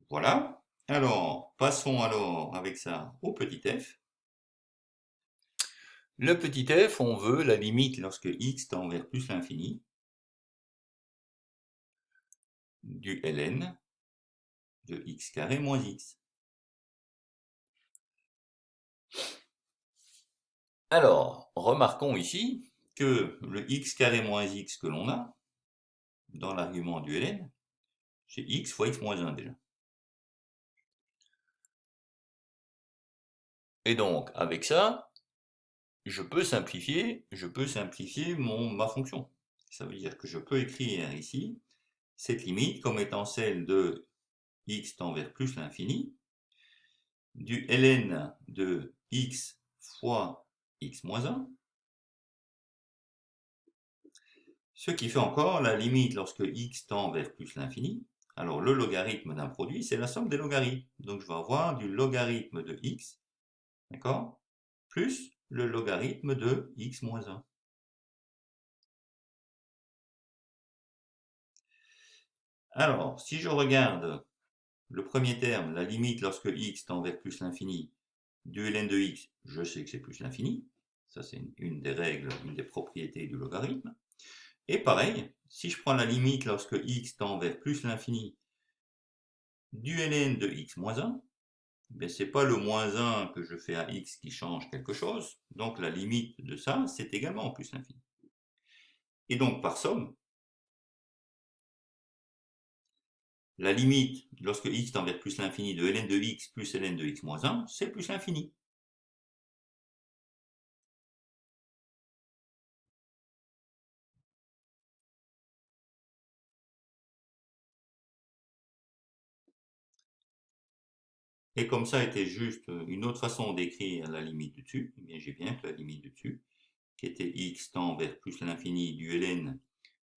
Voilà. Alors, passons alors avec ça au petit f. Le petit f, on veut la limite lorsque x tend vers plus l'infini du ln de x carré moins x. Alors, remarquons ici que le x carré moins x que l'on a dans l'argument du ln, c'est x fois x moins 1 déjà. Et donc, avec ça, je peux simplifier ma fonction. Ça veut dire que je peux écrire ici cette limite comme étant celle de x tend vers plus l'infini du ln de x fois x moins 1, ce qui fait encore la limite lorsque x tend vers plus l'infini. Alors le logarithme d'un produit, c'est la somme des logarithmes. Donc je vais avoir du logarithme de x, d'accord, plus le logarithme de x moins 1. Alors, si je regarde le premier terme, la limite lorsque x tend vers plus l'infini du ln de x, je sais que c'est plus l'infini. Ça, c'est une des règles, une des propriétés du logarithme. Et pareil, si je prends la limite lorsque x tend vers plus l'infini du ln de x moins 1, ben c'est pas le moins 1 que je fais à x qui change quelque chose. Donc la limite de ça, c'est également plus l'infini. Et donc par somme, la limite lorsque x tend vers plus l'infini de ln de x plus ln de x moins 1, c'est plus l'infini. Et comme ça était juste une autre façon d'écrire la limite du dessus, eh bien j'ai bien que la limite du dessus, qui était x tend vers plus l'infini du ln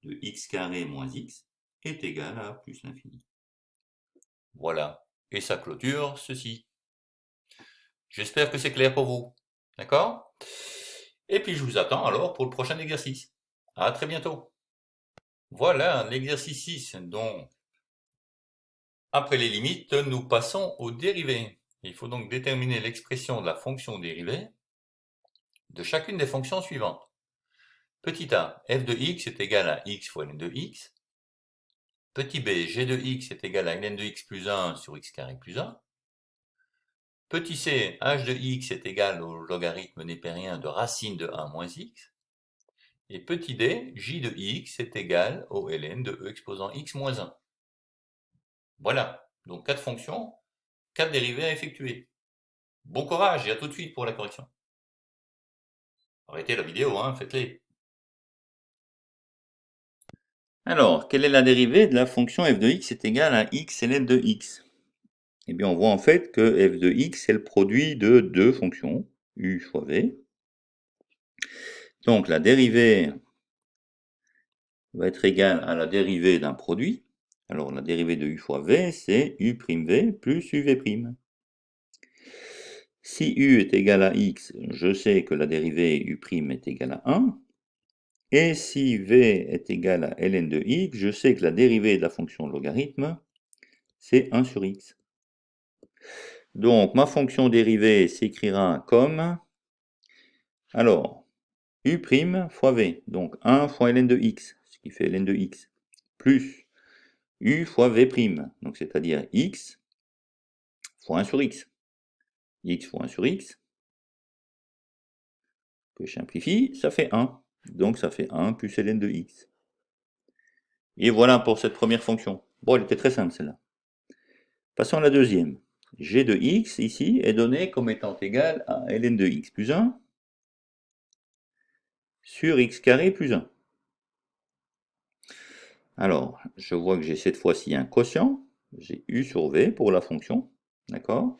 de x carré moins x, est égale à plus l'infini. Voilà. Et ça clôture ceci. J'espère que c'est clair pour vous. D'accord? Et puis je vous attends alors pour le prochain exercice. À très bientôt. Voilà l'exercice 6. Donc, après les limites, nous passons aux dérivées. Il faut donc déterminer l'expression de la fonction dérivée de chacune des fonctions suivantes. Petit a, f de x est égal à x fois ln de x. Petit b, g de x est égal à ln de x plus 1 sur x carré plus 1. Petit c, h de x est égal au logarithme népérien de racine de 1 moins x. Et petit d, j de x est égal au ln de e exposant x moins 1. Voilà, donc 4 fonctions, 4 dérivées à effectuer. Bon courage et à tout de suite pour la correction. Arrêtez la vidéo, faites-les. Alors, quelle est la dérivée de la fonction f de x est égale à x ln de x? Eh bien, on voit en fait que f de x est le produit de deux fonctions, u fois v. Donc, la dérivée va être égale à la dérivée d'un produit. Alors, la dérivée de u fois v, c'est u'v plus uv'. Si u est égal à x, je sais que la dérivée u' est égale à 1. Et si v est égal à ln de x, je sais que la dérivée de la fonction logarithme, c'est 1 sur x. Donc ma fonction dérivée s'écrira comme Alors, U' fois V, donc 1 fois ln de x, ce qui fait ln de x, plus U fois V', donc c'est-à-dire x fois 1 sur x. X fois 1 sur x, que je simplifie, ça fait 1. Donc ça fait 1 plus ln de x. Et voilà pour cette première fonction. Bon, elle était très simple celle-là. Passons à la deuxième. G de x ici est donné comme étant égal à ln de x plus 1 sur x carré plus 1. Alors, je vois que j'ai cette fois-ci un quotient. J'ai u sur v pour la fonction. D'accord?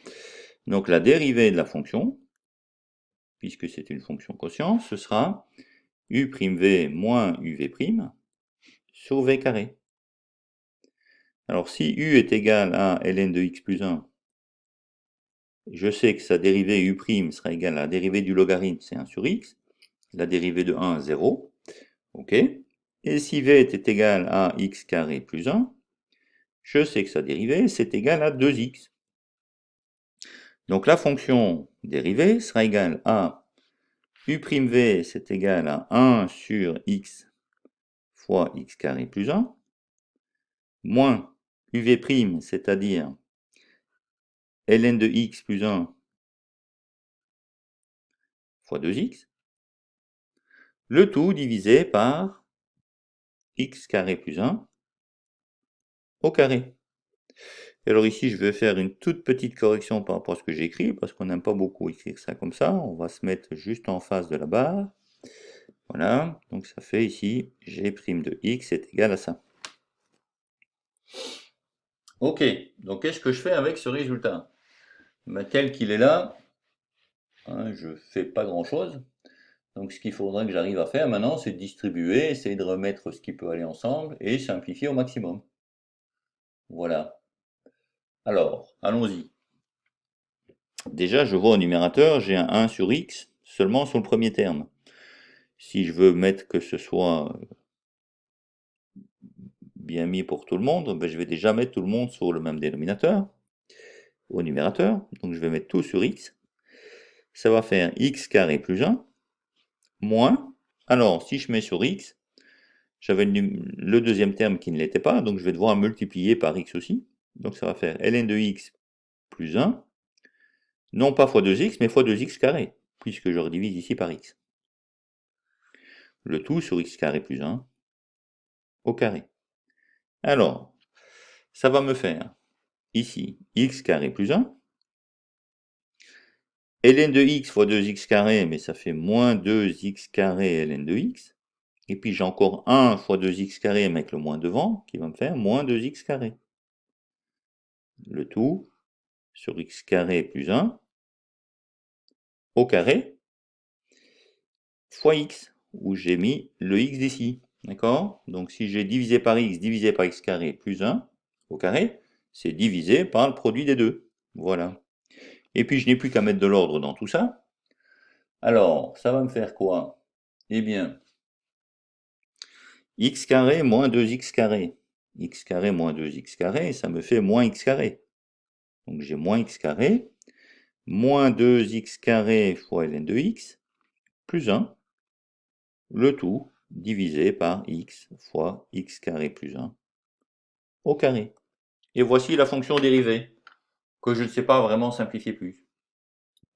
Donc la dérivée de la fonction, puisque c'est une fonction quotient, ce sera u'v moins uv' sur v carré. Alors si u est égal à ln de x plus 1, je sais que sa dérivée u' sera égale à la dérivée du logarithme, c'est 1 sur x. La dérivée de 1, 0. Ok. Et si v est égal à x carré plus 1, je sais que sa dérivée, c'est égal à 2x. Donc la fonction dérivée sera égale à u'v, c'est égal à 1 sur x fois x carré plus 1, moins uv', c'est-à-dire ln de x plus 1 fois 2x, le tout divisé par x carré plus 1 au carré. Et alors ici, je vais faire une toute petite correction par rapport à ce que j'ai écrit, parce qu'on n'aime pas beaucoup écrire ça comme ça. On va se mettre juste en face de la barre. Voilà, donc ça fait ici g' de x est égal à ça. Ok, donc qu'est-ce que je fais avec ce résultat? Tel qu'il est là, hein, je ne fais pas grand-chose. Donc ce qu'il faudra que j'arrive à faire maintenant, c'est de distribuer, essayer de remettre ce qui peut aller ensemble et simplifier au maximum. Voilà. Alors, allons-y. Déjà, je vois au numérateur, j'ai un 1 sur x seulement sur le premier terme. Si je veux mettre que ce soit bien mis pour tout le monde, ben je vais déjà mettre tout le monde sur le même dénominateur, au numérateur. Donc je vais mettre tout sur x. Ça va faire x carré plus 1, moins, alors si je mets sur x, j'avais le deuxième terme qui ne l'était pas, donc je vais devoir multiplier par x aussi. Donc ça va faire ln de x plus 1, non pas fois 2x, mais fois 2x carré, puisque je redivise ici par x. Le tout sur x carré plus 1 au carré. Alors, ça va me faire ici x carré plus 1, ln de x fois 2x carré, mais ça fait moins 2x carré ln de x. Et puis j'ai encore 1 fois 2x carré, mais avec le moins devant, qui va me faire moins 2x carré. Le tout sur x carré plus 1 au carré fois x, où j'ai mis le x d'ici. D'accord? Donc si j'ai divisé par x carré plus 1 au carré, c'est divisé par le produit des deux. Voilà. Et puis je n'ai plus qu'à mettre de l'ordre dans tout ça. Alors, ça va me faire quoi? Eh bien, x carré moins 2x carré. X carré moins 2x carré, ça me fait moins x carré. Donc j'ai moins x carré, moins 2x carré fois ln de x, plus 1, le tout divisé par x fois x carré plus 1 au carré. Et voici la fonction dérivée, que je ne sais pas vraiment simplifier plus.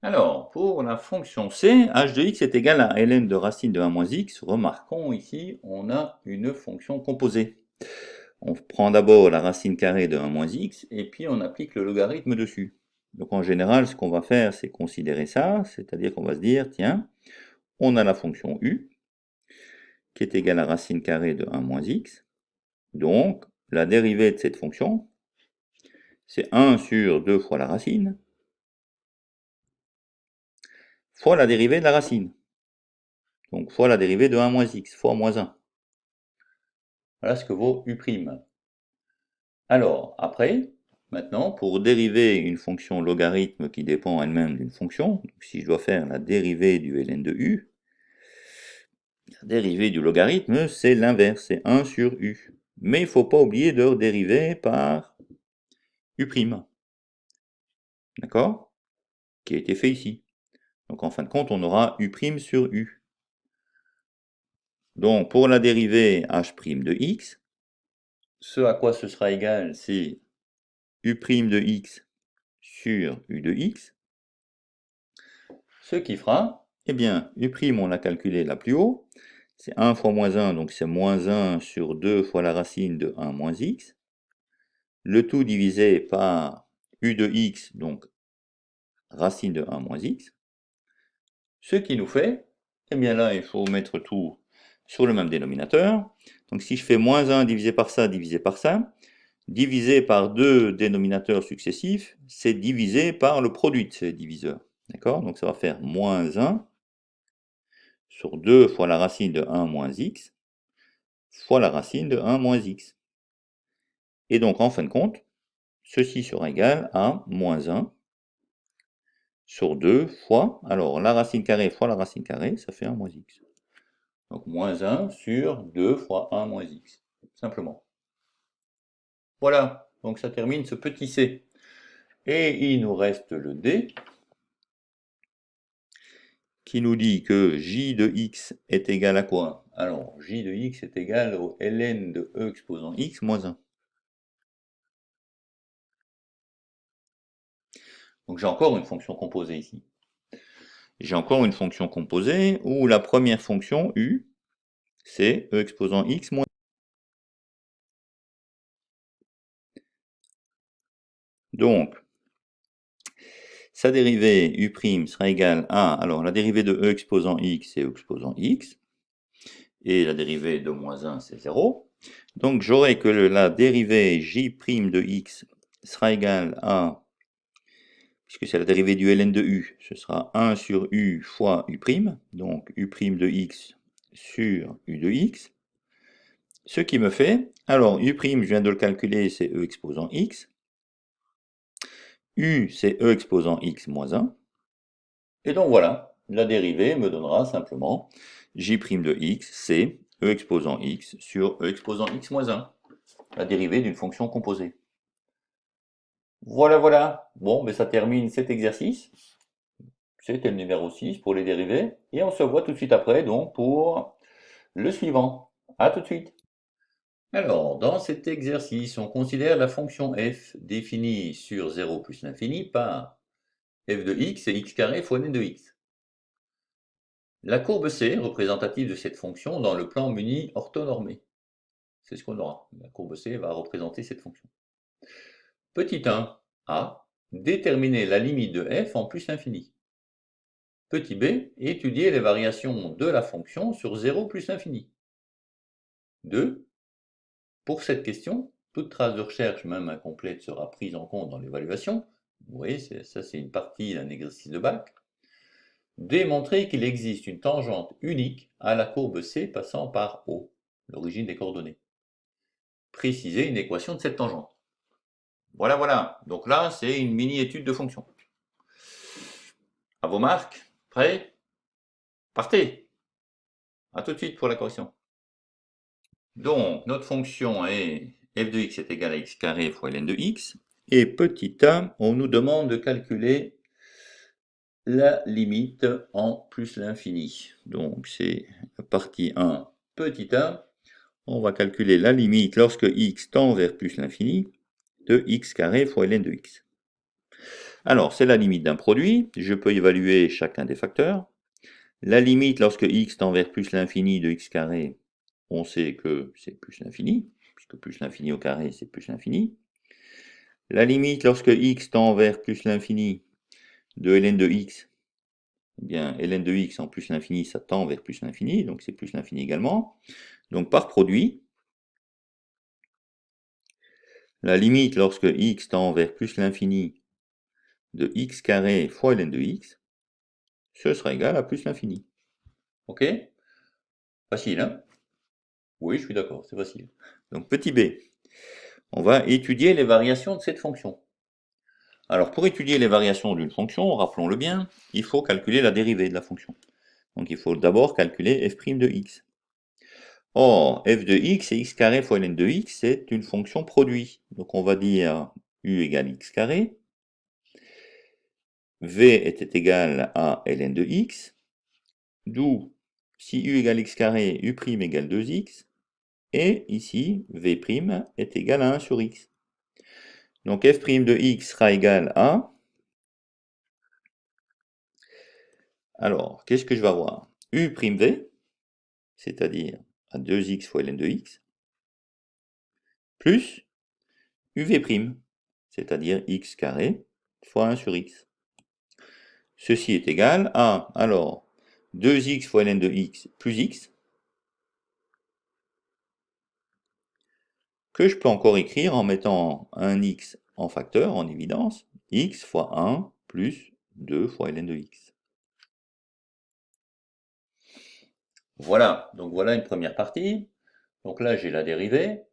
Alors, pour la fonction c, h de x est égal à ln de racine de 1 moins x. Remarquons ici, on a une fonction composée. On prend d'abord la racine carrée de 1 moins x, et puis on applique le logarithme dessus. Donc en général, ce qu'on va faire, c'est considérer ça, c'est-à-dire qu'on va se dire, tiens, on a la fonction u, qui est égale à racine carrée de 1 moins x. Donc, la dérivée de cette fonction, c'est 1 sur 2 fois la racine, fois la dérivée de la racine. Donc, fois la dérivée de 1 moins x, fois moins 1. Voilà ce que vaut u'. Alors, après, maintenant, pour dériver une fonction logarithme qui dépend elle-même d'une fonction, donc si je dois faire la dérivée du ln de u, la dérivée du logarithme, c'est l'inverse, c'est 1 sur u. Mais il ne faut pas oublier de dériver par u'. D'accord? Qui a été fait ici. Donc en fin de compte, on aura U' sur U. Donc pour la dérivée H' de x, ce à quoi ce sera égal, c'est U' de x sur U de x. Ce qui fera, eh bien, U', on l'a calculé là plus haut, c'est 1 fois moins 1, donc c'est moins 1 sur 2 fois la racine de 1 moins x. Le tout divisé par U de x, donc racine de 1 moins x. Ce qui nous fait, eh bien là, il faut mettre tout sur le même dénominateur. Donc si je fais moins 1 divisé par ça, divisé par deux dénominateurs successifs, c'est divisé par le produit de ces diviseurs. D'accord? Donc ça va faire moins 1 sur 2 fois la racine de 1 moins x fois la racine de 1 moins x. Et donc en fin de compte, ceci sera égal à moins 1 sur 2 fois, alors la racine carrée fois la racine carrée, ça fait 1 moins x. Donc moins 1 sur 2 fois 1 moins x, simplement. Voilà, donc ça termine ce petit c. Et il nous reste le d, qui nous dit que j de x est égal à quoi? Alors, j de x est égal au ln de e exposant x moins 1. Donc j'ai encore une fonction composée ici. J'ai encore une fonction composée où la première fonction, u, c'est e exposant x moins 1. Donc, sa dérivée u' sera égale à, alors la dérivée de e exposant x, c'est e exposant x, et la dérivée de moins 1, c'est 0. Donc j'aurai que la dérivée j' de x sera égale à, puisque c'est la dérivée du ln de u, ce sera 1 sur u fois u', donc u' de x sur u de x. Ce qui me fait, alors u', je viens de le calculer, c'est e exposant x. U, c'est e exposant x moins 1. Et donc voilà, la dérivée me donnera simplement j' de x, c'est e exposant x sur e exposant x moins 1. La dérivée d'une fonction composée. Voilà, voilà. Bon, mais ça termine cet exercice. C'était le numéro 6 pour les dérivées. Et on se voit tout de suite après, donc, pour le suivant. À tout de suite. Alors, dans cet exercice, on considère la fonction f définie sur 0 plus l'infini par f de x et x carré fois n de x. La courbe C, représentative de cette fonction dans le plan muni orthonormé. C'est ce qu'on aura. La courbe C va représenter cette fonction. Petit 1, A, déterminer la limite de f en plus l'infini. Petit b, étudier les variations de la fonction sur 0 plus l'infini. 2. Pour cette question, toute trace de recherche, même incomplète, sera prise en compte dans l'évaluation. Vous voyez, ça c'est une partie d'un exercice de bac. Démontrer qu'il existe une tangente unique à la courbe C passant par O, l'origine des coordonnées. Préciser une équation de cette tangente. Voilà, voilà. Donc là, c'est une mini-étude de fonction. À vos marques, prêts? Partez! A tout de suite pour la correction. Donc, notre fonction est f de x est égal à x carré fois ln de x. Et petit a, on nous demande de calculer la limite en plus l'infini. Donc, c'est la partie 1, petit a. On va calculer la limite lorsque x tend vers plus l'infini de x carré fois ln de x. Alors, c'est la limite d'un produit. Je peux évaluer chacun des facteurs. La limite lorsque x tend vers plus l'infini de x carré, on sait que c'est plus l'infini, puisque plus l'infini au carré, c'est plus l'infini. La limite lorsque x tend vers plus l'infini de ln de x, eh bien ln de x en plus l'infini, ça tend vers plus l'infini, donc c'est plus l'infini également. Donc par produit, la limite lorsque x tend vers plus l'infini de x carré fois ln de x, ce sera égal à plus l'infini. Ok? Facile, hein? Oui, je suis d'accord, c'est facile. Donc petit b, on va étudier les variations de cette fonction. Alors pour étudier les variations d'une fonction, rappelons-le bien, il faut calculer la dérivée de la fonction. Donc il faut d'abord calculer f' de x. Or, f de x et x carré fois ln de x, c'est une fonction produit. Donc on va dire u égale x carré. v était égal à ln de x, d'où si u égale x carré, u' égale 2x, et ici, v' est égal à 1 sur x. Donc f' de x sera égal à... Alors, qu'est-ce que je vais avoir? u'v, c'est-à-dire à 2x fois ln de x, plus uv', c'est-à-dire x carré fois 1 sur x. Ceci est égal à, alors, 2x fois ln de x plus x, que je peux encore écrire en mettant un x en facteur, en évidence, x fois 1 plus 2 fois ln de x. Voilà, donc voilà une première partie. Donc là, j'ai la dérivée.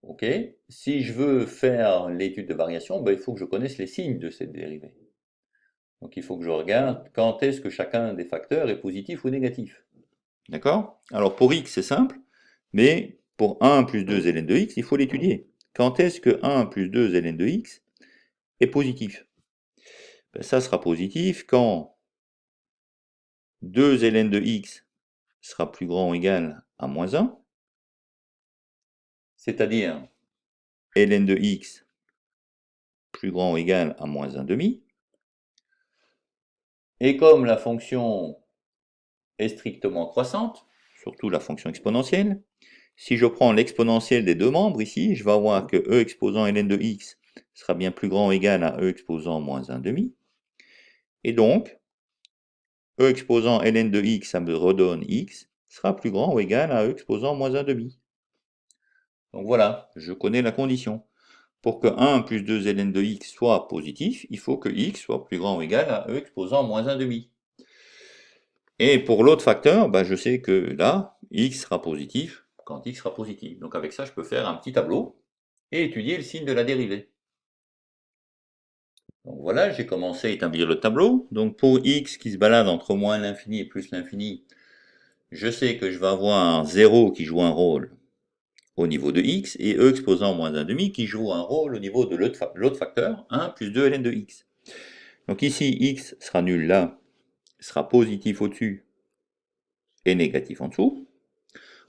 Ok. Si je veux faire l'étude de variation, ben, il faut que je connaisse les signes de cette dérivée. Donc il faut que je regarde quand est-ce que chacun des facteurs est positif ou négatif. D'accord? Alors pour x, c'est simple, mais pour 1 plus 2 ln de x, il faut l'étudier. Quand est-ce que 1 plus 2 ln de x est positif? Ben, ça sera positif quand 2 ln de x sera plus grand ou égal à moins 1, c'est-à-dire ln de x plus grand ou égal à moins 1 demi. Et comme la fonction est strictement croissante, surtout la fonction exponentielle, si je prends l'exponentielle des deux membres ici, je vais avoir que e exposant ln de x sera bien plus grand ou égal à e exposant moins 1 demi. Et donc, e exposant ln de x, ça me redonne x, sera plus grand ou égal à e exposant moins 1 demi. Donc voilà, je connais la condition. Pour que 1 plus 2 ln de x soit positif, il faut que x soit plus grand ou égal à e exposant moins 1 demi. Et pour l'autre facteur, bah, je sais que là, x sera positif quand x sera positif. Donc avec ça, je peux faire un petit tableau et étudier le signe de la dérivée. Donc voilà, j'ai commencé à établir le tableau. Donc pour x qui se balade entre moins l'infini et plus l'infini, je sais que je vais avoir 0 qui joue un rôle au niveau de x et e exposant moins 1 demi qui joue un rôle au niveau de l'autre facteur, 1 plus 2 ln de x. Donc ici, x sera nul là, sera positif au-dessus et négatif en dessous.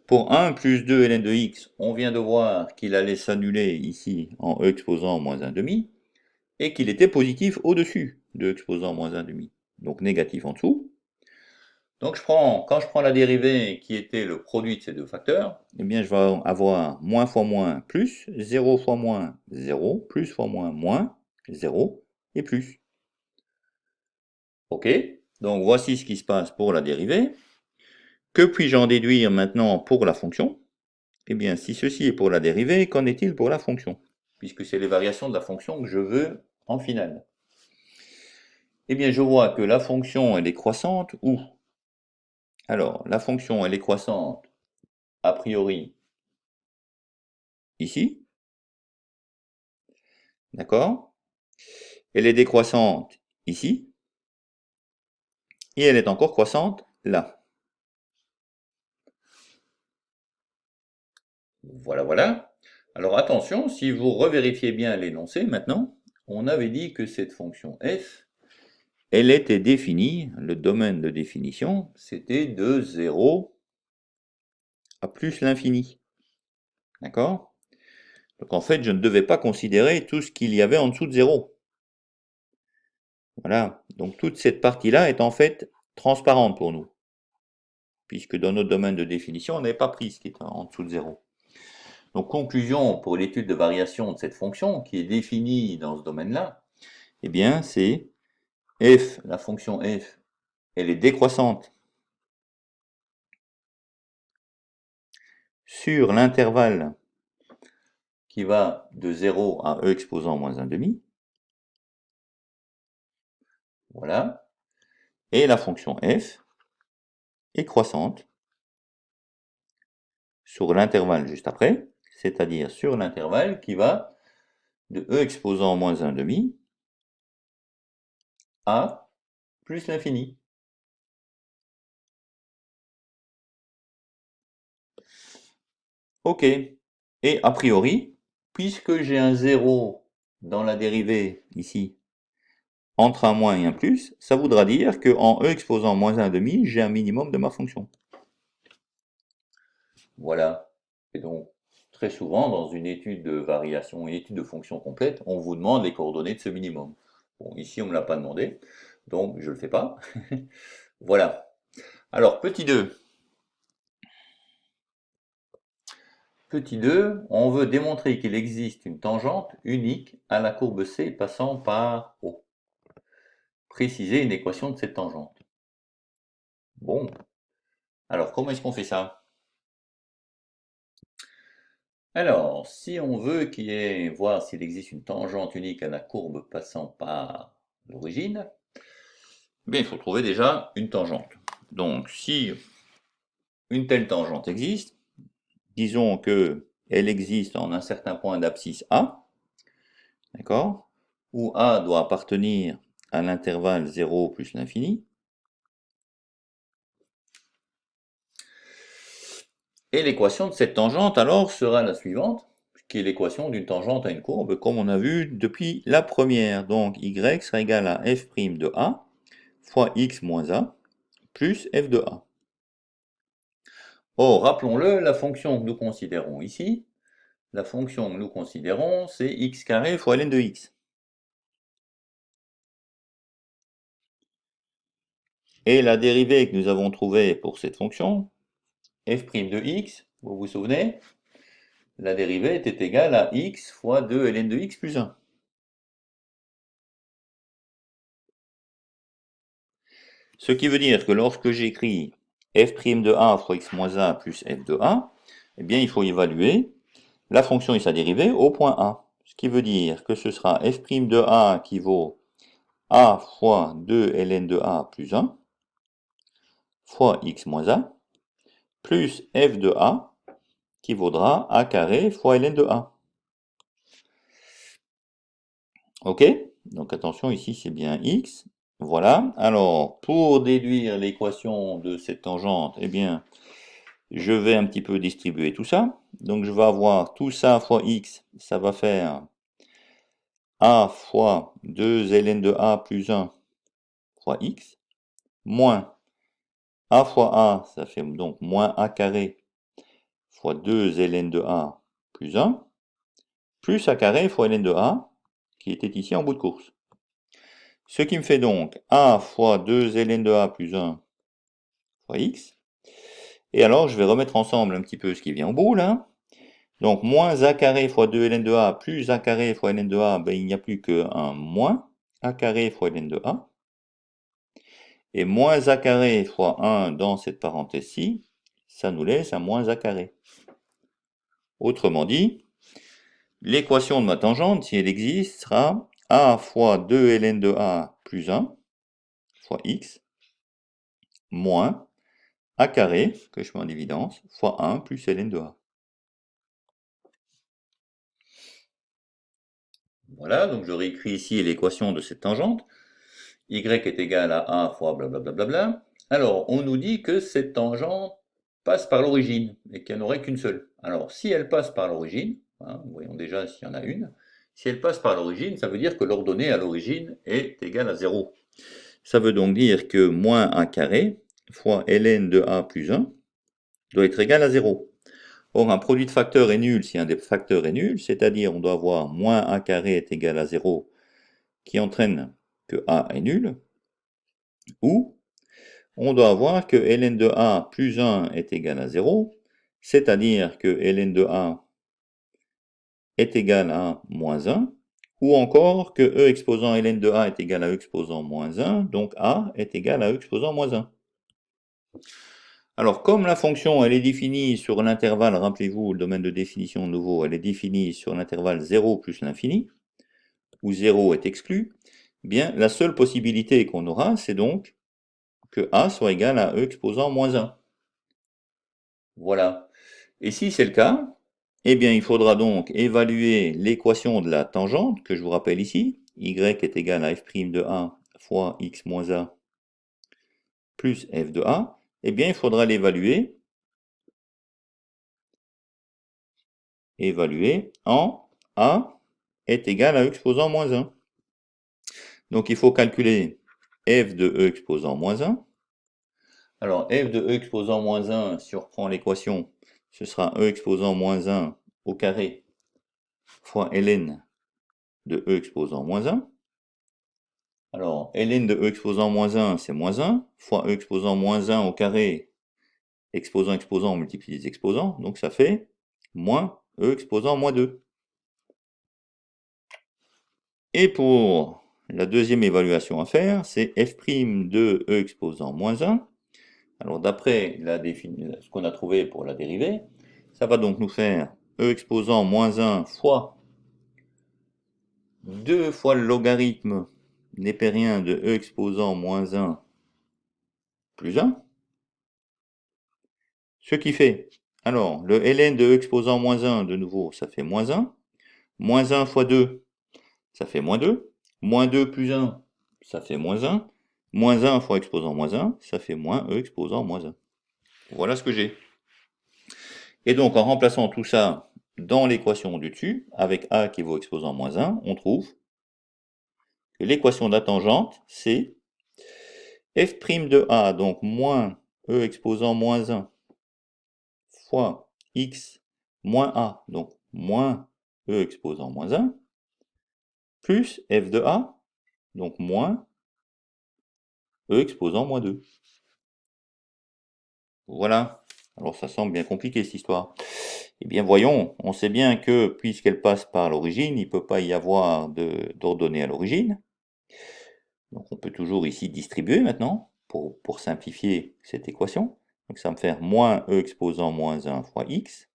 Pour 1 plus 2 ln de x, on vient de voir qu'il allait s'annuler ici en e exposant moins 1 demi, et qu'il était positif au-dessus de e exposant moins 1 demi, donc négatif en dessous. Donc quand je prends la dérivée qui était le produit de ces deux facteurs, eh bien je vais avoir moins fois moins plus, 0 fois moins 0, plus fois moins 0, et plus. Ok, donc voici ce qui se passe pour la dérivée. Que puis-je en déduire maintenant pour la fonction? Eh bien, si ceci est pour la dérivée, qu'en est-il pour la fonction? Puisque c'est les variations de la fonction que je veux en finale. Eh bien, je vois que la fonction, elle est croissante où? Alors, la fonction, elle est croissante, a priori, ici. D'accord? Elle est décroissante ici. Et elle est encore croissante là. Voilà, voilà. Alors attention, si vous revérifiez bien l'énoncé maintenant, on avait dit que cette fonction f, elle était définie, le domaine de définition, c'était de 0 à plus l'infini. D'accord? Donc en fait, je ne devais pas considérer tout ce qu'il y avait en dessous de 0. Voilà. Donc toute cette partie-là est en fait transparente pour nous. Puisque dans notre domaine de définition, on n'avait pas pris ce qui est en dessous de 0. Donc conclusion pour l'étude de variation de cette fonction qui est définie dans ce domaine-là, eh bien c'est f, la fonction f, elle est décroissante sur l'intervalle qui va de 0 à e exposant moins 1 demi. Voilà. Et la fonction f est croissante sur l'intervalle juste après, c'est-à-dire sur l'intervalle qui va de e exposant moins 1 demi à plus l'infini. Ok. Et a priori, puisque j'ai un 0 dans la dérivée ici, entre un moins et un plus, ça voudra dire qu'en e exposant moins 1,5, j'ai un minimum de ma fonction. Voilà. Et donc, très souvent, dans une étude de variation, une étude de fonction complète, on vous demande les coordonnées de ce minimum. Bon, ici, on ne me l'a pas demandé, donc je ne le fais pas. Voilà. Alors, petit 2. Petit 2, on veut démontrer qu'il existe une tangente unique à la courbe C passant par O. Préciser une équation de cette tangente. Bon. Alors, comment est-ce qu'on fait ça? Alors, si on veut voir s'il existe une tangente unique à la courbe passant par l'origine, il faut trouver déjà une tangente. Donc, si une telle tangente existe, disons que elle existe en un certain point d'abscisse A, d'accord, où A doit appartenir à l'intervalle 0 plus l'infini. Et l'équation de cette tangente alors sera la suivante, qui est l'équation d'une tangente à une courbe, comme on a vu depuis la première. Donc y sera égal à f' de A fois x moins A plus f de A. Or, rappelons-le, la fonction que nous considérons ici, la fonction que nous considérons, c'est x carré fois ln de x. Et la dérivée que nous avons trouvée pour cette fonction, f' de x, vous vous souvenez, la dérivée était égale à x fois 2 ln de x plus 1. Ce qui veut dire que lorsque j'écris f' de a fois x moins a plus f de a, eh bien il faut évaluer la fonction et sa dérivée au point A. Ce qui veut dire que ce sera f' de a qui vaut a fois 2 ln de a plus 1 fois x moins a plus f de a qui vaudra a carré fois ln de a. Ok? Donc attention, ici c'est bien x. Voilà. Alors, pour déduire l'équation de cette tangente, eh bien, je vais un petit peu distribuer tout ça. Donc je vais avoir tout ça fois x, ça va faire a fois 2 ln de a plus 1 fois x, moins a fois a, ça fait donc moins a carré fois 2 ln de a plus 1, plus a carré fois ln de a, qui était ici en bout de course. Ce qui me fait donc a fois 2 ln de a plus 1 fois x. Et alors je vais remettre ensemble un petit peu ce qui vient en bout là. Donc, moins a carré fois 2 ln de a plus a carré fois ln de a, ben, il n'y a plus qu'un moins a carré fois ln de a. Et moins a carré fois 1 dans cette parenthèse-ci, ça nous laisse un moins a carré. Autrement dit, l'équation de ma tangente, si elle existe, sera a fois 2 ln de a plus 1 fois x moins a carré, que je mets en évidence, fois 1 plus ln de a. Voilà, donc je réécris ici l'équation de cette tangente. Y est égal à a fois blablabla. Alors, on nous dit que cette tangente passe par l'origine et qu'il n'y en aurait qu'une seule. Alors, si elle passe par l'origine, hein, voyons déjà s'il y en a une, si elle passe par l'origine, ça veut dire que l'ordonnée à l'origine est égale à 0. Ça veut donc dire que moins a carré fois ln de a plus 1 doit être égal à 0. Or, un produit de facteurs est nul si un des facteurs est nul, c'est-à-dire on doit avoir moins a carré est égal à 0 qui entraîne que a est nul, ou on doit avoir que ln de a plus 1 est égal à 0, c'est-à-dire que ln de a est égal à moins 1, ou encore que e exposant ln de a est égal à e exposant moins 1, donc a est égal à e exposant moins 1. Alors, comme la fonction elle est définie sur l'intervalle, rappelez-vous, le domaine de définition nouveau, elle est définie sur l'intervalle 0 plus l'infini, où 0 est exclu, bien la seule possibilité qu'on aura, c'est donc que a soit égal à e exposant moins 1. Voilà. Et si c'est le cas, eh bien il faudra donc évaluer l'équation de la tangente, que je vous rappelle ici, y est égal à f' de a fois x moins a plus f de a, eh bien il faudra l'évaluer en a est égal à e exposant moins 1. Donc il faut calculer f de e exposant moins 1. Alors f de e exposant moins 1, si on reprend l'équation, ce sera e exposant moins 1 au carré fois ln de e exposant moins 1. Alors ln de e exposant moins 1, c'est moins 1, fois e exposant moins 1 au carré, exposant, exposant, on multiplie les exposants, donc ça fait moins e exposant moins 2. Et pour la deuxième évaluation à faire, c'est f' de e exposant moins 1. Alors d'après ce qu'on a trouvé pour la dérivée, ça va donc nous faire e exposant moins 1 fois 2 fois le logarithme népérien de e exposant moins 1 plus 1. Ce qui fait, alors le ln de e exposant moins 1, de nouveau, ça fait moins 1. Moins 1 fois 2, ça fait moins 2. Moins 2 plus 1, ça fait moins 1. Moins 1 fois exposant moins 1, ça fait moins e exposant moins 1. Voilà ce que j'ai. Et donc en remplaçant tout ça dans l'équation du dessus, avec a qui vaut exposant moins 1, on trouve que l'équation de la tangente, c'est f' de a, donc moins e exposant moins 1, fois x moins a, donc moins e exposant moins 1, plus f de a, donc moins e exposant moins 2. Voilà. Alors ça semble bien compliqué cette histoire. Eh bien voyons, on sait bien que puisqu'elle passe par l'origine, il ne peut pas y avoir d'ordonnée à l'origine. Donc on peut toujours ici distribuer maintenant, pour simplifier cette équation. Donc ça va me faire moins e exposant moins 1 fois x,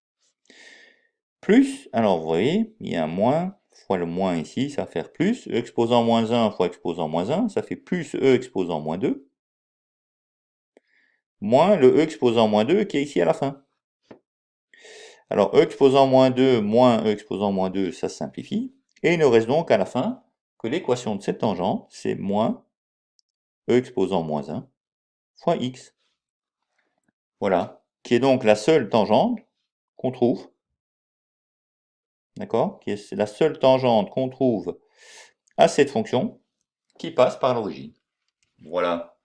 plus, alors vous voyez, il y a un moins, fois le moins ici, ça va faire plus, e exposant moins 1 fois exposant moins 1, ça fait plus e exposant moins 2, moins le e exposant moins 2 qui est ici à la fin. Alors e exposant moins 2 moins e exposant moins 2, ça se simplifie, et il ne reste donc à la fin que l'équation de cette tangente, c'est moins e exposant moins 1 fois x. Voilà, qui est donc la seule tangente qu'on trouve, d'accord, qui est la seule tangente qu'on trouve à cette fonction qui passe par l'origine. Voilà.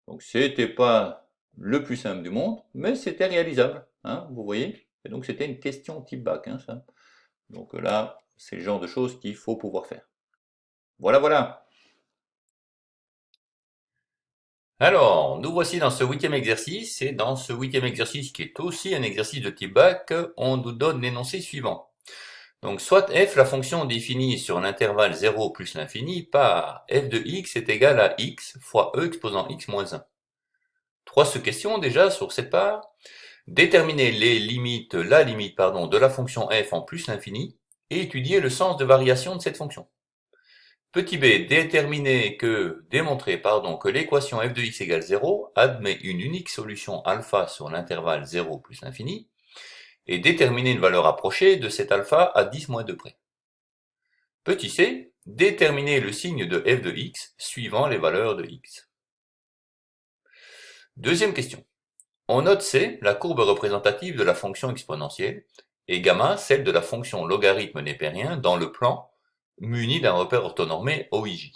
Donc c'était pas le plus simple du monde, mais c'était réalisable, hein, vous voyez. Et donc c'était une question type bac, hein, ça. Donc là, c'est le genre de choses qu'il faut pouvoir faire. Voilà, voilà. Alors, nous voici dans ce 8e exercice, et dans ce 8e exercice qui est aussi un exercice de type bac, on nous donne l'énoncé suivant. Donc, soit f, la fonction définie sur l'intervalle 0 plus l'infini, par f de x est égal à x fois e exposant x moins 1. 3 questions déjà sur cette part. Déterminer la limite de la fonction f en plus l'infini, et étudier le sens de variation de cette fonction. Petit b, démontrer que l'équation f de x égale 0 admet une unique solution alpha sur l'intervalle 0 plus l'infini, et déterminer une valeur approchée de cet alpha à 10-2 près. Petit c, déterminer le signe de f de x suivant les valeurs de x. Deuxième question. On note c, la courbe représentative de la fonction exponentielle, et gamma, celle de la fonction logarithme népérien dans le plan muni d'un repère orthonormé OIJ.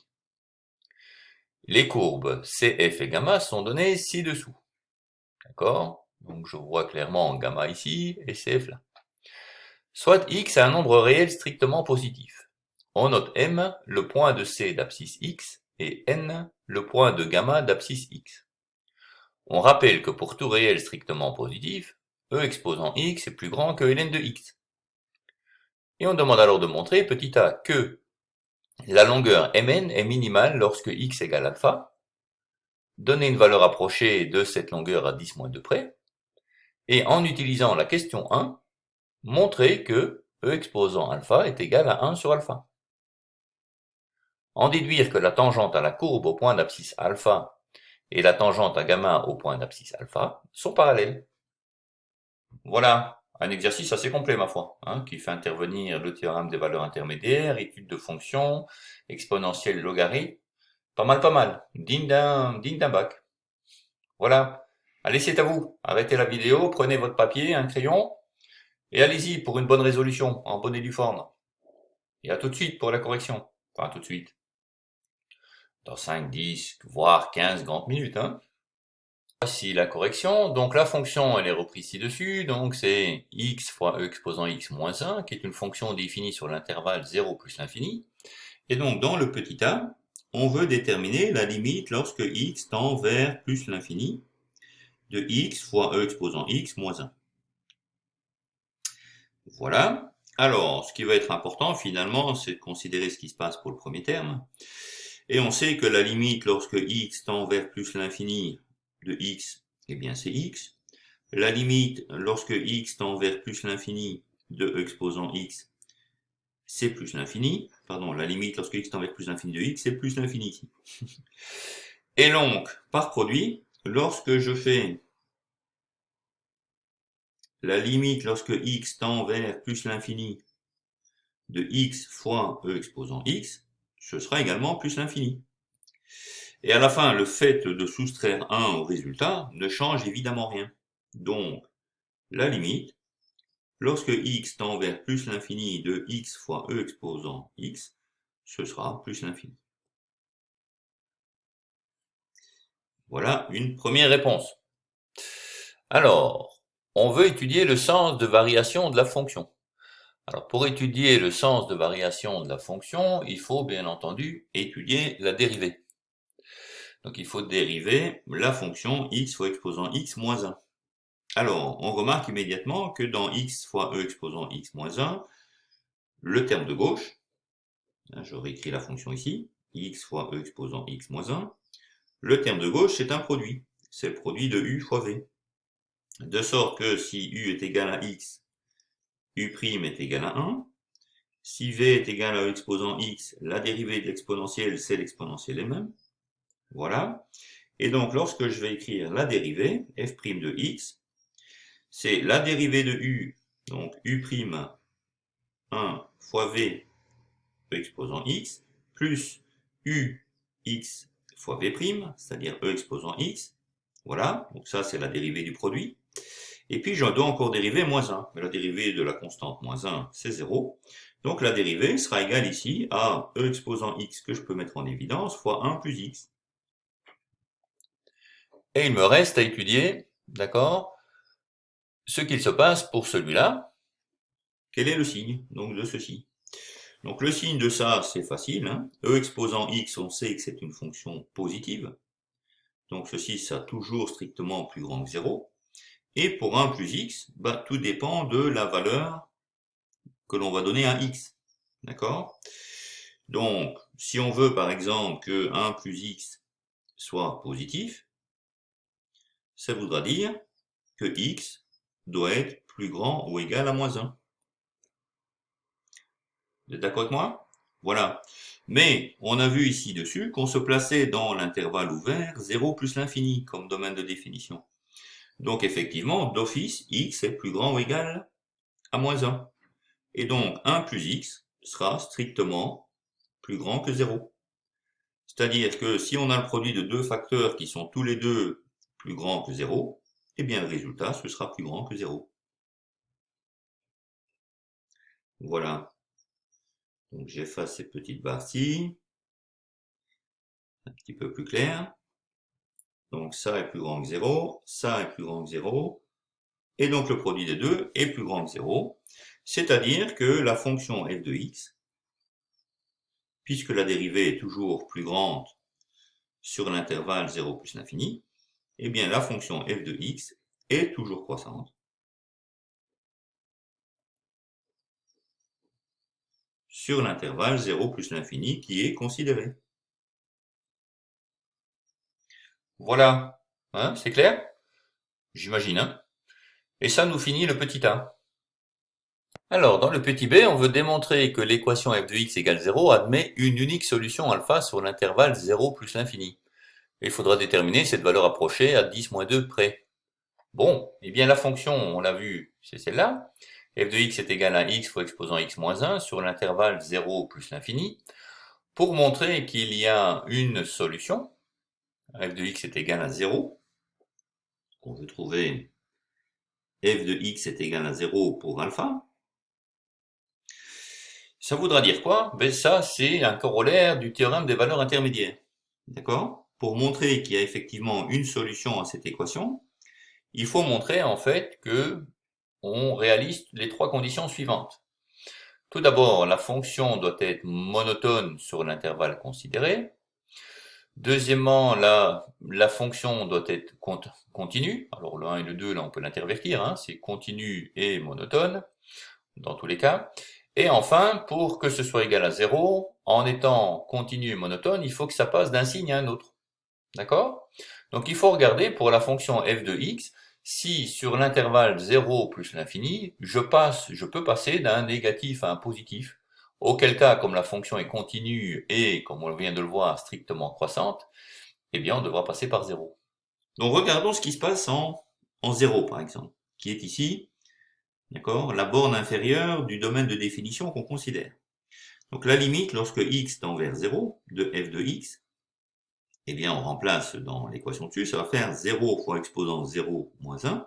Les courbes CF et gamma sont données ci-dessous. D'accord? Donc je vois clairement gamma ici et CF là. Soit x est un nombre réel strictement positif. On note M, le point de C d'abscisse x, et N, le point de gamma d'abscisse x. On rappelle que pour tout réel strictement positif, E exposant x est plus grand que ln de x. Et on demande alors de montrer, petit a, que la longueur Mn est minimale lorsque x égale alpha, donner une valeur approchée de cette longueur à 10-2 près, et en utilisant la question 1, montrer que E exposant alpha est égal à 1 sur alpha. En déduire que la tangente à la courbe au point d'abscisse alpha et la tangente à gamma au point d'abscisse alpha sont parallèles. Voilà, un exercice assez complet ma foi, hein, qui fait intervenir le théorème des valeurs intermédiaires, étude de fonctions, exponentielle, logarithme, pas mal, digne d'un bac. Voilà, allez c'est à vous, arrêtez la vidéo, prenez votre papier, un crayon, et allez-y pour une bonne résolution, en bonne et due forme. Et à tout de suite pour la correction, enfin à tout de suite. dans 5, 10, voire 15 grandes minutes. Hein. Voici la correction. Donc la fonction, elle est reprise ci-dessus. Donc c'est x fois e exposant x moins 1, qui est une fonction définie sur l'intervalle 0 plus l'infini. Et donc dans le petit a, on veut déterminer la limite lorsque x tend vers plus l'infini de x fois e exposant x moins 1. Voilà. Alors, ce qui va être important finalement, c'est de considérer ce qui se passe pour le premier terme. Et on sait que la limite lorsque x tend vers plus l'infini de x, eh bien c'est x. La limite lorsque x tend vers plus l'infini de e exposant x, c'est plus l'infini. Pardon, la limite lorsque x tend vers plus l'infini de x, c'est plus l'infini ici. Et donc, par produit, lorsque je fais la limite lorsque x tend vers plus l'infini de x fois e exposant x, ce sera également plus l'infini. Et à la fin, le fait de soustraire 1 au résultat ne change évidemment rien. Donc, la limite, lorsque x tend vers plus l'infini de x fois e exposant x, ce sera plus l'infini. Voilà une première réponse. Alors, on veut étudier le sens de variation de la fonction. Alors, pour étudier le sens de variation de la fonction, il faut bien entendu étudier la dérivée. Donc, il faut dériver la fonction x fois exposant x moins 1. Alors, on remarque immédiatement que dans x fois e exposant x moins 1, le terme de gauche, je réécris la fonction ici, x fois e exposant x moins 1, le terme de gauche, c'est un produit. C'est le produit de u fois v. De sorte que si u est égal à x, u' est égal à 1. Si v est égal à e exposant x, la dérivée de l'exponentielle, c'est l'exponentielle elle-même. Voilà. Et donc, lorsque je vais écrire la dérivée, f' de x, c'est la dérivée de u, donc u', 1 fois v e exposant x, plus u x fois v', c'est-à-dire e exposant x. Voilà, donc ça c'est la dérivée du produit. Et puis je dois encore dériver moins 1. Mais la dérivée de la constante moins 1, c'est 0. Donc la dérivée sera égale ici à e exposant x que je peux mettre en évidence fois 1 plus x. Et il me reste à étudier, d'accord, ce qu'il se passe pour celui-là. Quel est le signe donc de ceci? Donc le signe de ça, c'est facile. Hein. E exposant x, on sait que c'est une fonction positive. Donc ceci, ça toujours strictement plus grand que 0. Et pour 1 plus x, tout dépend de la valeur que l'on va donner à x. D'accord? Donc, si on veut par exemple que 1 plus x soit positif, ça voudra dire que x doit être plus grand ou égal à moins 1. Vous êtes d'accord avec moi? Voilà. Mais on a vu ici dessus qu'on se plaçait dans l'intervalle ouvert 0 plus l'infini comme domaine de définition. Donc effectivement, d'office, x est plus grand ou égal à moins 1. Et donc 1 plus x sera strictement plus grand que 0. C'est-à-dire que si on a le produit de deux facteurs qui sont tous les deux plus grands que 0, eh bien le résultat, ce sera plus grand que 0. Voilà. Donc j'efface ces petites barres-ci. Un petit peu plus clair. Donc ça est plus grand que 0, ça est plus grand que 0. Et donc le produit des deux est plus grand que 0. C'est-à-dire que la fonction f de x, puisque la dérivée est toujours plus grande sur l'intervalle 0 plus l'infini, eh bien la fonction f de x est toujours croissante sur l'intervalle 0 plus l'infini qui est considéré. Voilà, hein, c'est clair? J'imagine, hein? Et ça nous finit le petit a. Alors, dans le petit b, on veut démontrer que l'équation f de x égale 0 admet une unique solution alpha sur l'intervalle 0 plus l'infini. Il faudra déterminer cette valeur approchée à 10-2 près. Bon, eh bien la fonction, on l'a vu, c'est celle-là. F de x est égal à x fois exposant x moins 1 sur l'intervalle 0 plus l'infini. Pour montrer qu'il y a une solution, f de x est égal à 0. On veut trouver f de x est égal à 0 pour alpha. Ça voudra dire quoi? Ben ça, c'est un corollaire du théorème des valeurs intermédiaires. D'accord? Pour montrer qu'il y a effectivement une solution à cette équation, il faut montrer en fait que on réalise les trois conditions suivantes. Tout d'abord, la fonction doit être monotone sur l'intervalle considéré. Deuxièmement, la fonction doit être continue. Alors le 1 et le 2, là, on peut l'intervertir, hein, c'est continu et monotone, dans tous les cas. Et enfin, pour que ce soit égal à 0, en étant continu et monotone, il faut que ça passe d'un signe à un autre. D'accord? Donc il faut regarder pour la fonction f de x, si sur l'intervalle 0 plus l'infini, je peux passer d'un négatif à un positif. Auquel cas, comme la fonction est continue et, comme on vient de le voir, strictement croissante, eh bien on devra passer par 0. Donc regardons ce qui se passe en 0 par exemple, qui est ici, d'accord, la borne inférieure du domaine de définition qu'on considère. Donc la limite lorsque x tend vers 0 de f de x, eh bien on remplace dans l'équation dessus, ça va faire 0 fois exposant 0 moins 1.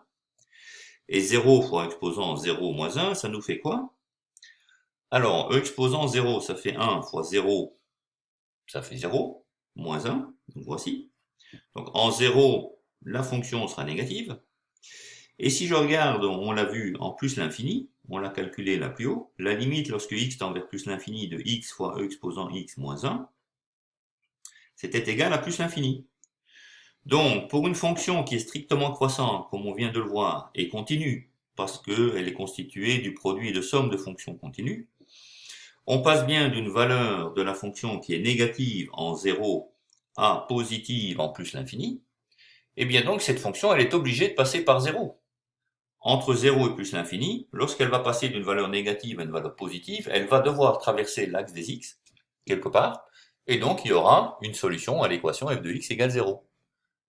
Et 0 fois exposant 0 moins 1, ça nous fait quoi? Alors, exposant 0, ça fait 1 fois 0, ça fait 0, moins 1, donc voici. Donc en 0, la fonction sera négative. Et si je regarde, on l'a vu en plus l'infini, on l'a calculé là plus haut, la limite lorsque x tend vers plus l'infini de x fois e exposant x moins 1, c'était égal à plus l'infini. Donc, pour une fonction qui est strictement croissante, comme on vient de le voir, et continue, parce qu'elle est constituée du produit de somme de fonctions continues, on passe bien d'une valeur de la fonction qui est négative en 0 à positive en plus l'infini, et bien donc cette fonction, elle est obligée de passer par 0. Entre 0 et plus l'infini, lorsqu'elle va passer d'une valeur négative à une valeur positive, elle va devoir traverser l'axe des x, quelque part, et donc il y aura une solution à l'équation f de x égale 0.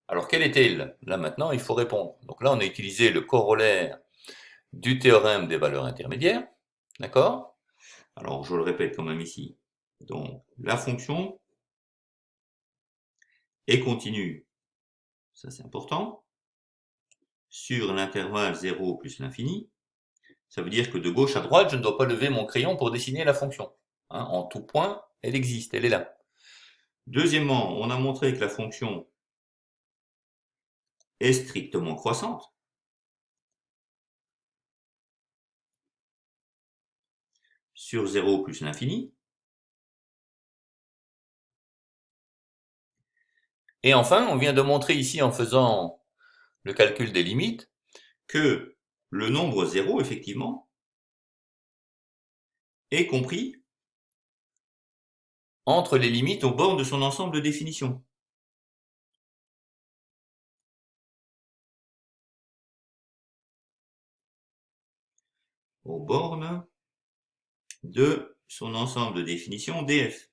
Alors quelle est-elle? Là maintenant, il faut répondre. Donc là, on a utilisé le corollaire du théorème des valeurs intermédiaires, d'accord? Alors je le répète quand même ici. Donc la fonction est continue, ça c'est important, sur l'intervalle 0 plus l'infini. Ça veut dire que de gauche à droite, je ne dois pas lever mon crayon pour dessiner la fonction. Hein, en tout point, elle existe, elle est là. Deuxièmement, on a montré que la fonction est strictement croissante. Sur 0 plus l'infini. Et enfin, on vient de montrer ici en faisant le calcul des limites que le nombre 0, effectivement, est compris entre les limites aux bornes de son ensemble de définition. Aux bornes de son ensemble de définition df.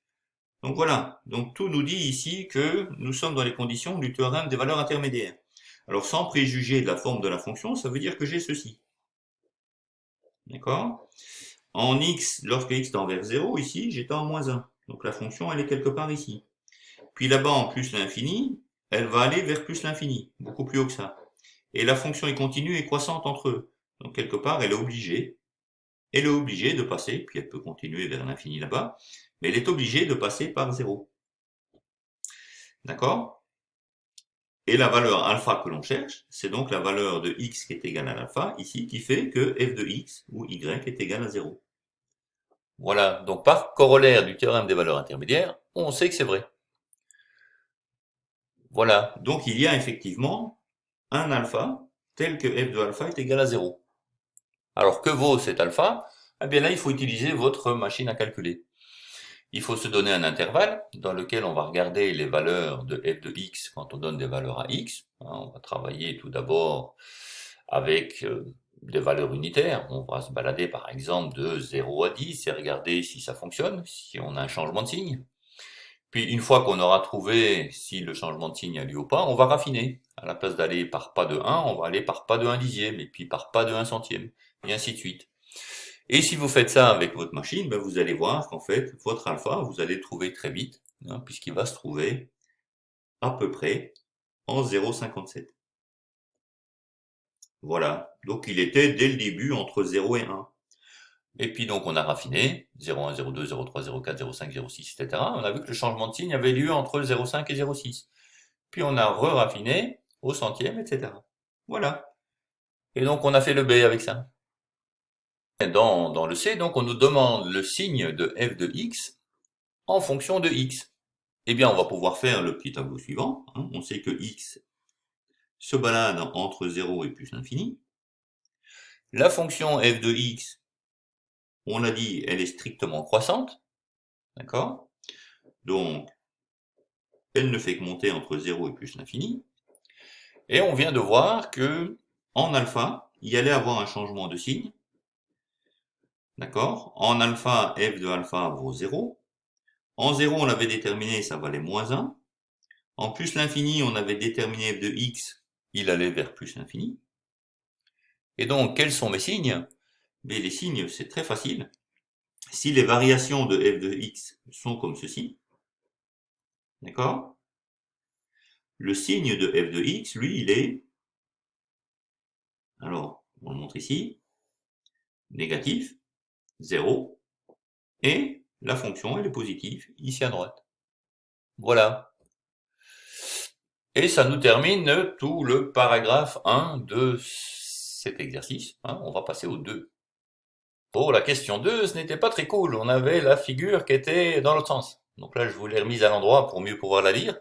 Donc voilà, donc tout nous dit ici que nous sommes dans les conditions du théorème des valeurs intermédiaires. Alors sans préjuger de la forme de la fonction, ça veut dire que j'ai ceci. D'accord? En x, lorsque x tend vers 0, ici, j'étais en moins 1. Donc la fonction, elle est quelque part ici. Puis là-bas, en plus l'infini, elle va aller vers plus l'infini, beaucoup plus haut que ça. Et la fonction est continue et croissante entre eux. Donc quelque part, elle est obligée de passer, puis elle peut continuer vers l'infini là-bas, mais elle est obligée de passer par 0. D'accord? Et la valeur alpha que l'on cherche, c'est donc la valeur de x qui est égale à l'alpha, ici, qui fait que f de x, ou y, est égal à 0. Voilà, donc par corollaire du théorème des valeurs intermédiaires, on sait que c'est vrai. Voilà, donc il y a effectivement un alpha tel que f de alpha est égal à 0. Alors que vaut cet alpha? Eh bien là, il faut utiliser votre machine à calculer. Il faut se donner un intervalle dans lequel on va regarder les valeurs de f de x quand on donne des valeurs à x. On va travailler tout d'abord avec des valeurs unitaires. On va se balader par exemple de 0 à 10 et regarder si ça fonctionne, si on a un changement de signe. Puis une fois qu'on aura trouvé si le changement de signe a lieu ou pas, on va raffiner. À la place d'aller par pas de 1, on va aller par pas de 1 dixième, et puis par pas de 1 centième, et ainsi de suite. Et si vous faites ça avec votre machine, ben vous allez voir qu'en fait, votre alpha, vous allez le trouver très vite, hein, puisqu'il va se trouver à peu près en 0,57. Voilà, donc il était dès le début entre 0 et 1. Et puis donc on a raffiné, 0,1, 0,2, 0,3, 0,4, 0,5, 0,6, etc. On a vu que le changement de signe avait lieu entre 0,5 et 0,6. Puis on a re-raffiné au centième, etc. Voilà. Et donc on a fait le B avec ça. Et dans le C, donc on nous demande le signe de f de x en fonction de x. Eh bien, on va pouvoir faire le petit tableau suivant. On sait que x se balade entre 0 et plus l'infini. La fonction f de x, on l'a dit, elle est strictement croissante. D'accord? Donc, elle ne fait que monter entre 0 et plus l'infini. Et on vient de voir que en alpha, il y allait avoir un changement de signe. D'accord? En alpha, f de alpha vaut 0. En 0, on avait déterminé, ça valait moins 1. En plus l'infini, on avait déterminé f de x, il allait vers plus l'infini. Et donc, quels sont mes signes? Mais les signes, c'est très facile. Si les variations de f de x sont comme ceci, d'accord? Le signe de f de x, lui, il est, alors, on le montre ici, négatif, 0, et la fonction, elle est positive, ici à droite. Voilà. Et ça nous termine tout le paragraphe 1 de cet exercice. On va passer au 2. Oh, la question 2, ce n'était pas très cool. On avait la figure qui était dans l'autre sens. Donc là, je vous l'ai remise à l'endroit pour mieux pouvoir la lire.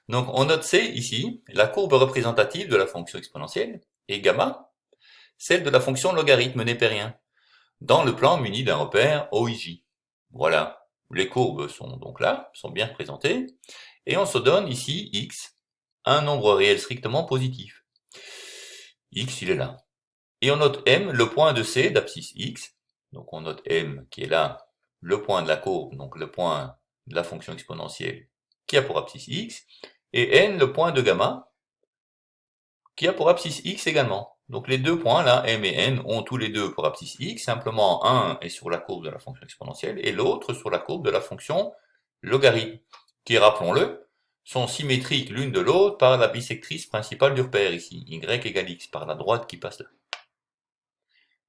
Donc on note C ici, la courbe représentative de la fonction exponentielle, et gamma, celle de la fonction logarithme népérien, dans le plan muni d'un repère OIJ. Voilà, les courbes sont donc là, sont bien représentées, et on se donne ici x, un nombre réel strictement positif. X, il est là. Et on note M, le point de C d'abscisse X. Donc on note M qui est là, le point de la courbe, donc le point de la fonction exponentielle qui a pour abscisse X. Et N, le point de gamma, qui a pour abscisse X également. Donc les deux points là, M et N, ont tous les deux pour abscisse X. Simplement un est sur la courbe de la fonction exponentielle et l'autre sur la courbe de la fonction logarithme, qui, rappelons-le, sont symétriques l'une de l'autre par la bisectrice principale du repère ici, Y égale X, par la droite qui passe là.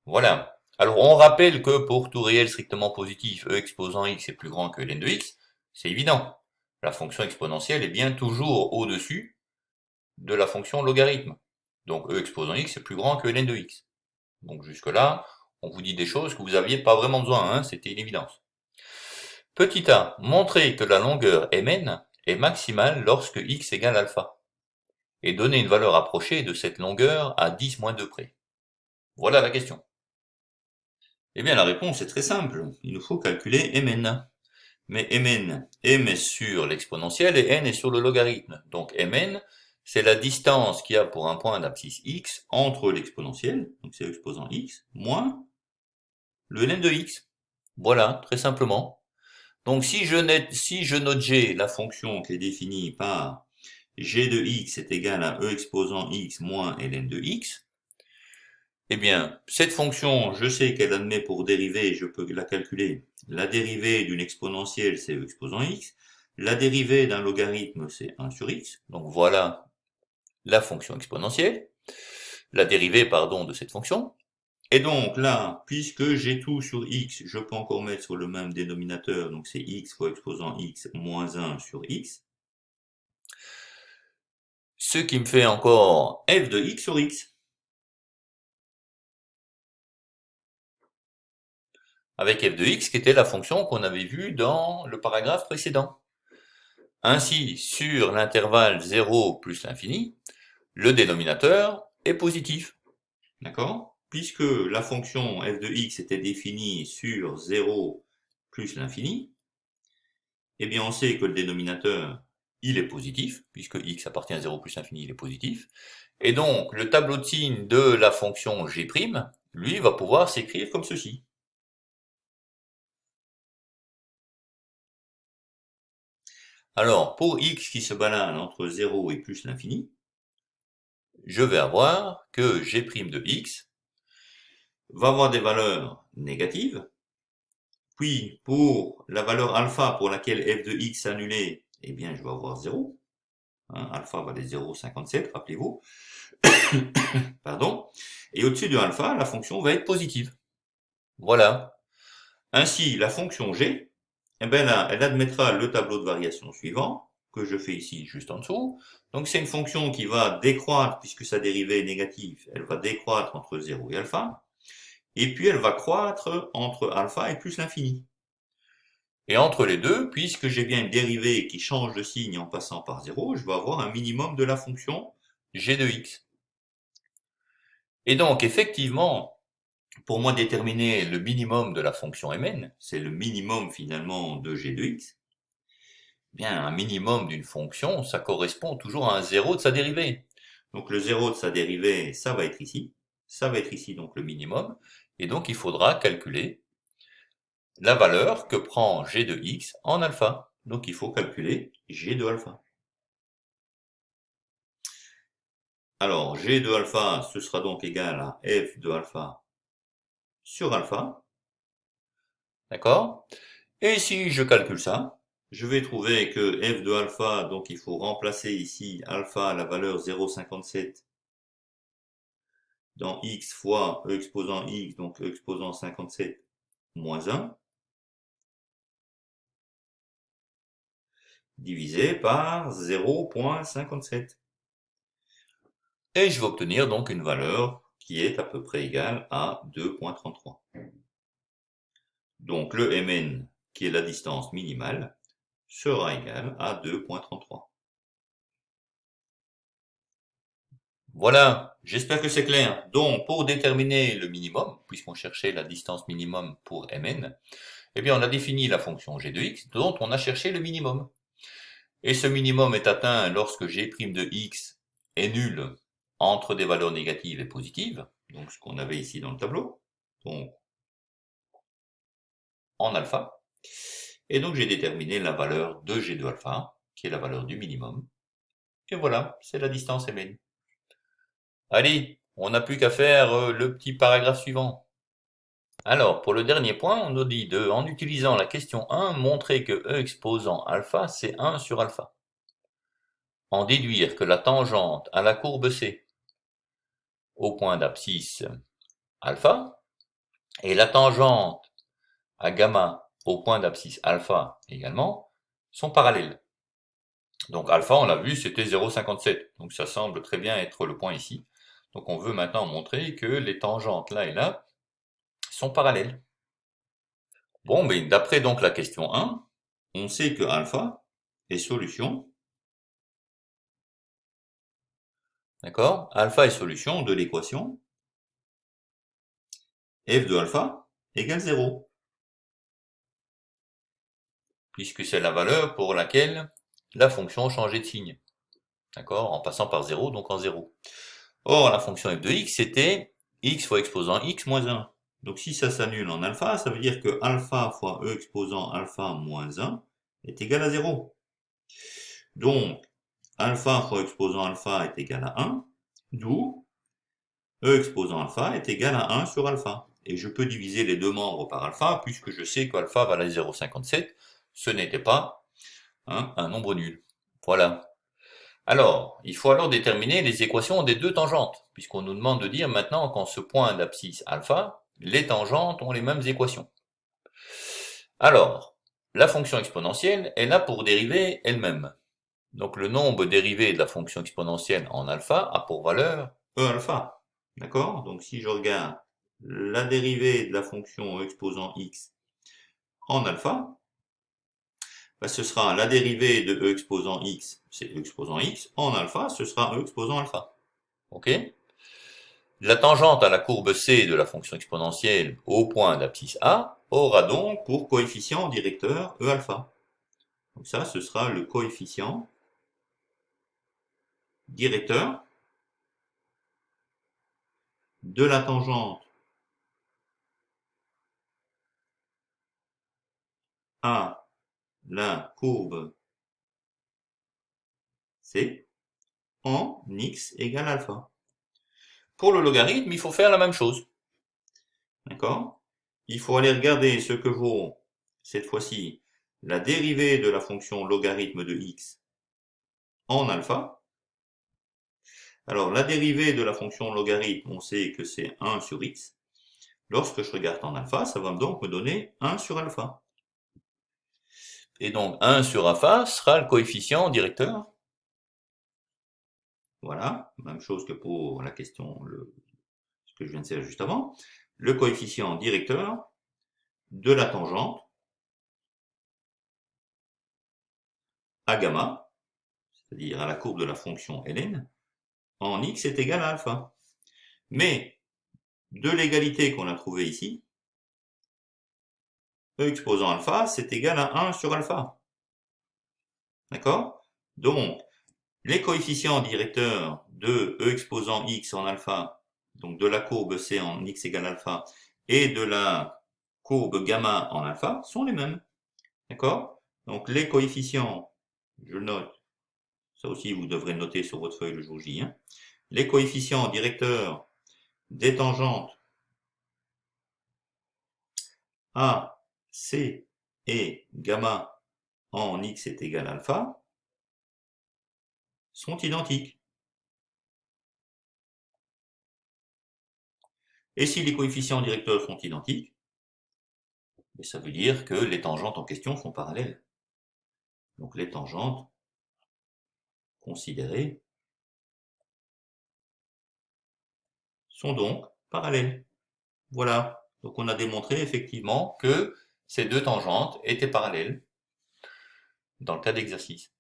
Voilà. Alors on rappelle que pour tout réel strictement positif, e exposant x est plus grand que ln de x, c'est évident. La fonction exponentielle est bien toujours au-dessus de la fonction logarithme. Donc e exposant x est plus grand que ln de x. Donc jusque-là, on vous dit des choses que vous n'aviez pas vraiment besoin, c'était une évidence. Petit a, montrer que la longueur mn est maximale lorsque x égale alpha, et donner une valeur approchée de cette longueur à 10-2 près. Voilà la question. Eh bien, la réponse est très simple. Il nous faut calculer mn. Mais mn, m est sur l'exponentielle et n est sur le logarithme. Donc mn, c'est la distance qu'il y a pour un point d'abscisse x entre l'exponentielle, donc c'est exposant x, moins le ln de x. Voilà, très simplement. Donc si je note g, la fonction qui est définie par g de x est égal à e exposant x moins ln de x, eh bien, cette fonction, je sais qu'elle admet pour dérivée, je peux la calculer. La dérivée d'une exponentielle, c'est e exposant x. La dérivée d'un logarithme, c'est 1 sur x. Donc voilà la fonction exponentielle. La dérivée, pardon, de cette fonction. Et donc là, puisque j'ai tout sur x, je peux encore mettre sur le même dénominateur. Donc c'est x fois exposant x moins 1 sur x. Ce qui me fait encore f de x sur x. Avec f de x qui était la fonction qu'on avait vue dans le paragraphe précédent. Ainsi, sur l'intervalle 0 plus l'infini, le dénominateur est positif. D'accord? Puisque la fonction f de x était définie sur 0 plus l'infini, eh bien on sait que le dénominateur, il est positif, puisque x appartient à 0 plus l'infini, il est positif. Et donc, le tableau de signes de la fonction g', lui, va pouvoir s'écrire comme ceci. Alors, pour x qui se balade entre 0 et plus l'infini, je vais avoir que g' de x va avoir des valeurs négatives, puis pour la valeur alpha pour laquelle f de x annulé, eh bien je vais avoir 0. Alpha valait 0,57, rappelez-vous. Pardon. Et au-dessus de alpha, la fonction va être positive. Voilà. Ainsi, la fonction g, eh ben là, elle admettra le tableau de variation suivant, que je fais ici juste en dessous. Donc c'est une fonction qui va décroître, puisque sa dérivée est négative, elle va décroître entre 0 et alpha, et puis elle va croître entre alpha et plus l'infini. Et entre les deux, puisque j'ai bien une dérivée qui change de signe en passant par 0, je vais avoir un minimum de la fonction g de x. Et donc effectivement, pour moi déterminer le minimum de la fonction mn, c'est le minimum finalement de g de x, bien un minimum d'une fonction, ça correspond toujours à un zéro de sa dérivée. Donc le zéro de sa dérivée, ça va être ici, donc le minimum, et donc il faudra calculer la valeur que prend g de x en alpha. Donc il faut calculer g de alpha. Alors g de alpha, ce sera donc égal à f de alpha sur alpha. D'accord? Et si je calcule ça, je vais trouver que f de alpha, donc il faut remplacer ici alpha à la valeur 0,57 dans x fois e exposant x, donc e exposant 57 moins 1, divisé par 0,57. Et je vais obtenir donc une valeur qui est à peu près égale à 2,33. Donc le mn, qui est la distance minimale, sera égal à 2,33. Voilà, j'espère que c'est clair. Donc, pour déterminer le minimum, puisqu'on cherchait la distance minimum pour mn, eh bien, on a défini la fonction g de x, dont on a cherché le minimum. Et ce minimum est atteint lorsque g' de x est nul entre des valeurs négatives et positives, donc ce qu'on avait ici dans le tableau, donc en alpha. Et donc, j'ai déterminé la valeur de g de alpha, qui est la valeur du minimum. Et voilà, c'est la distance mn. Allez, on n'a plus qu'à faire le petit paragraphe suivant. Alors, pour le dernier point, on nous dit en utilisant la question 1, montrer que E exposant alpha, c'est 1 sur alpha. En déduire que la tangente à la courbe C au point d'abscisse alpha et la tangente à gamma au point d'abscisse alpha également sont parallèles. Donc alpha, on l'a vu, c'était 0,57. Donc ça semble très bien être le point ici. Donc on veut maintenant montrer que les tangentes là et là sont parallèles. Bon, mais d'après donc la question 1, on sait que alpha est solution, d'accord? Alpha est solution de l'équation f de alpha égale 0, puisque c'est la valeur pour laquelle la fonction changeait de signe, d'accord? En passant par 0, donc en 0. Or, la fonction f de x, c'était x fois exposant x moins 1. Donc si ça s'annule en alpha, ça veut dire que alpha fois e exposant alpha moins 1 est égal à 0. Donc, alpha fois exposant alpha est égal à 1, d'où e exposant alpha est égal à 1 sur alpha. Et je peux diviser les deux membres par alpha, puisque je sais qu'alpha valait 0,57, ce n'était pas un nombre nul. Voilà. Alors, il faut alors déterminer les équations des deux tangentes, puisqu'on nous demande de dire maintenant qu'en ce point d'abscisse alpha, les tangentes ont les mêmes équations. Alors, la fonction exponentielle est là pour dériver elle-même. Donc le nombre dérivé de la fonction exponentielle en alpha a pour valeur e alpha. D'accord? Donc si je regarde la dérivée de la fonction e exposant x en alpha, ce sera la dérivée de e exposant x, c'est e exposant x, en alpha, ce sera e exposant alpha. Ok? La tangente à la courbe C de la fonction exponentielle au point d'abscisse A aura donc pour coefficient directeur e alpha. Donc ça, ce sera le coefficient directeur de la tangente à la courbe C en x égale alpha. Pour le logarithme, il faut faire la même chose. D'accord? Il faut aller regarder ce que vaut, cette fois-ci, la dérivée de la fonction logarithme de x en alpha. Alors, la dérivée de la fonction logarithme, on sait que c'est 1 sur x. Lorsque je regarde en alpha, ça va donc me donner 1 sur alpha. Et donc 1 sur alpha sera le coefficient directeur. Voilà, même chose que pour la question, ce que je viens de faire juste avant. Le coefficient directeur de la tangente à gamma, c'est-à-dire à la courbe de la fonction ln, en x est égal à alpha. Mais de l'égalité qu'on a trouvée ici, e exposant alpha, c'est égal à 1 sur alpha. D'accord? Donc, les coefficients directeurs de e exposant x en alpha, donc de la courbe C en x égale alpha, et de la courbe gamma en alpha, sont les mêmes. D'accord? Donc, les coefficients, je note, ça aussi vous devrez noter sur votre feuille le jour J, hein. Les coefficients directeurs des tangentes A, C et gamma en x est égal à alpha sont identiques. Et si les coefficients directeurs sont identiques, ça veut dire que les tangentes en question sont parallèles. Donc les tangentes considérées sont donc parallèles. Voilà. Donc on a démontré effectivement que ces deux tangentes étaient parallèles dans le cas d'exercice.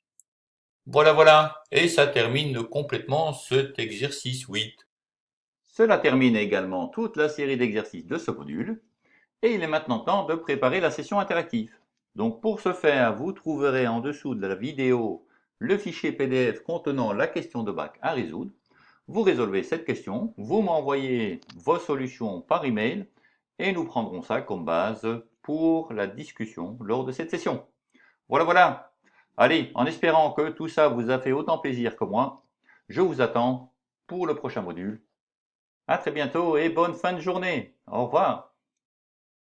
Voilà. Et ça termine complètement cet exercice 8. Cela termine également toute la série d'exercices de ce module. Et il est maintenant temps de préparer la session interactive. Donc pour ce faire, vous trouverez en dessous de la vidéo le fichier PDF contenant la question de bac à résoudre. Vous résolvez cette question, vous m'envoyez vos solutions par email et nous prendrons ça comme base pour la discussion lors de cette session. Voilà. Allez, en espérant que tout ça vous a fait autant plaisir que moi, je vous attends pour le prochain module. À très bientôt et bonne fin de journée. Au revoir.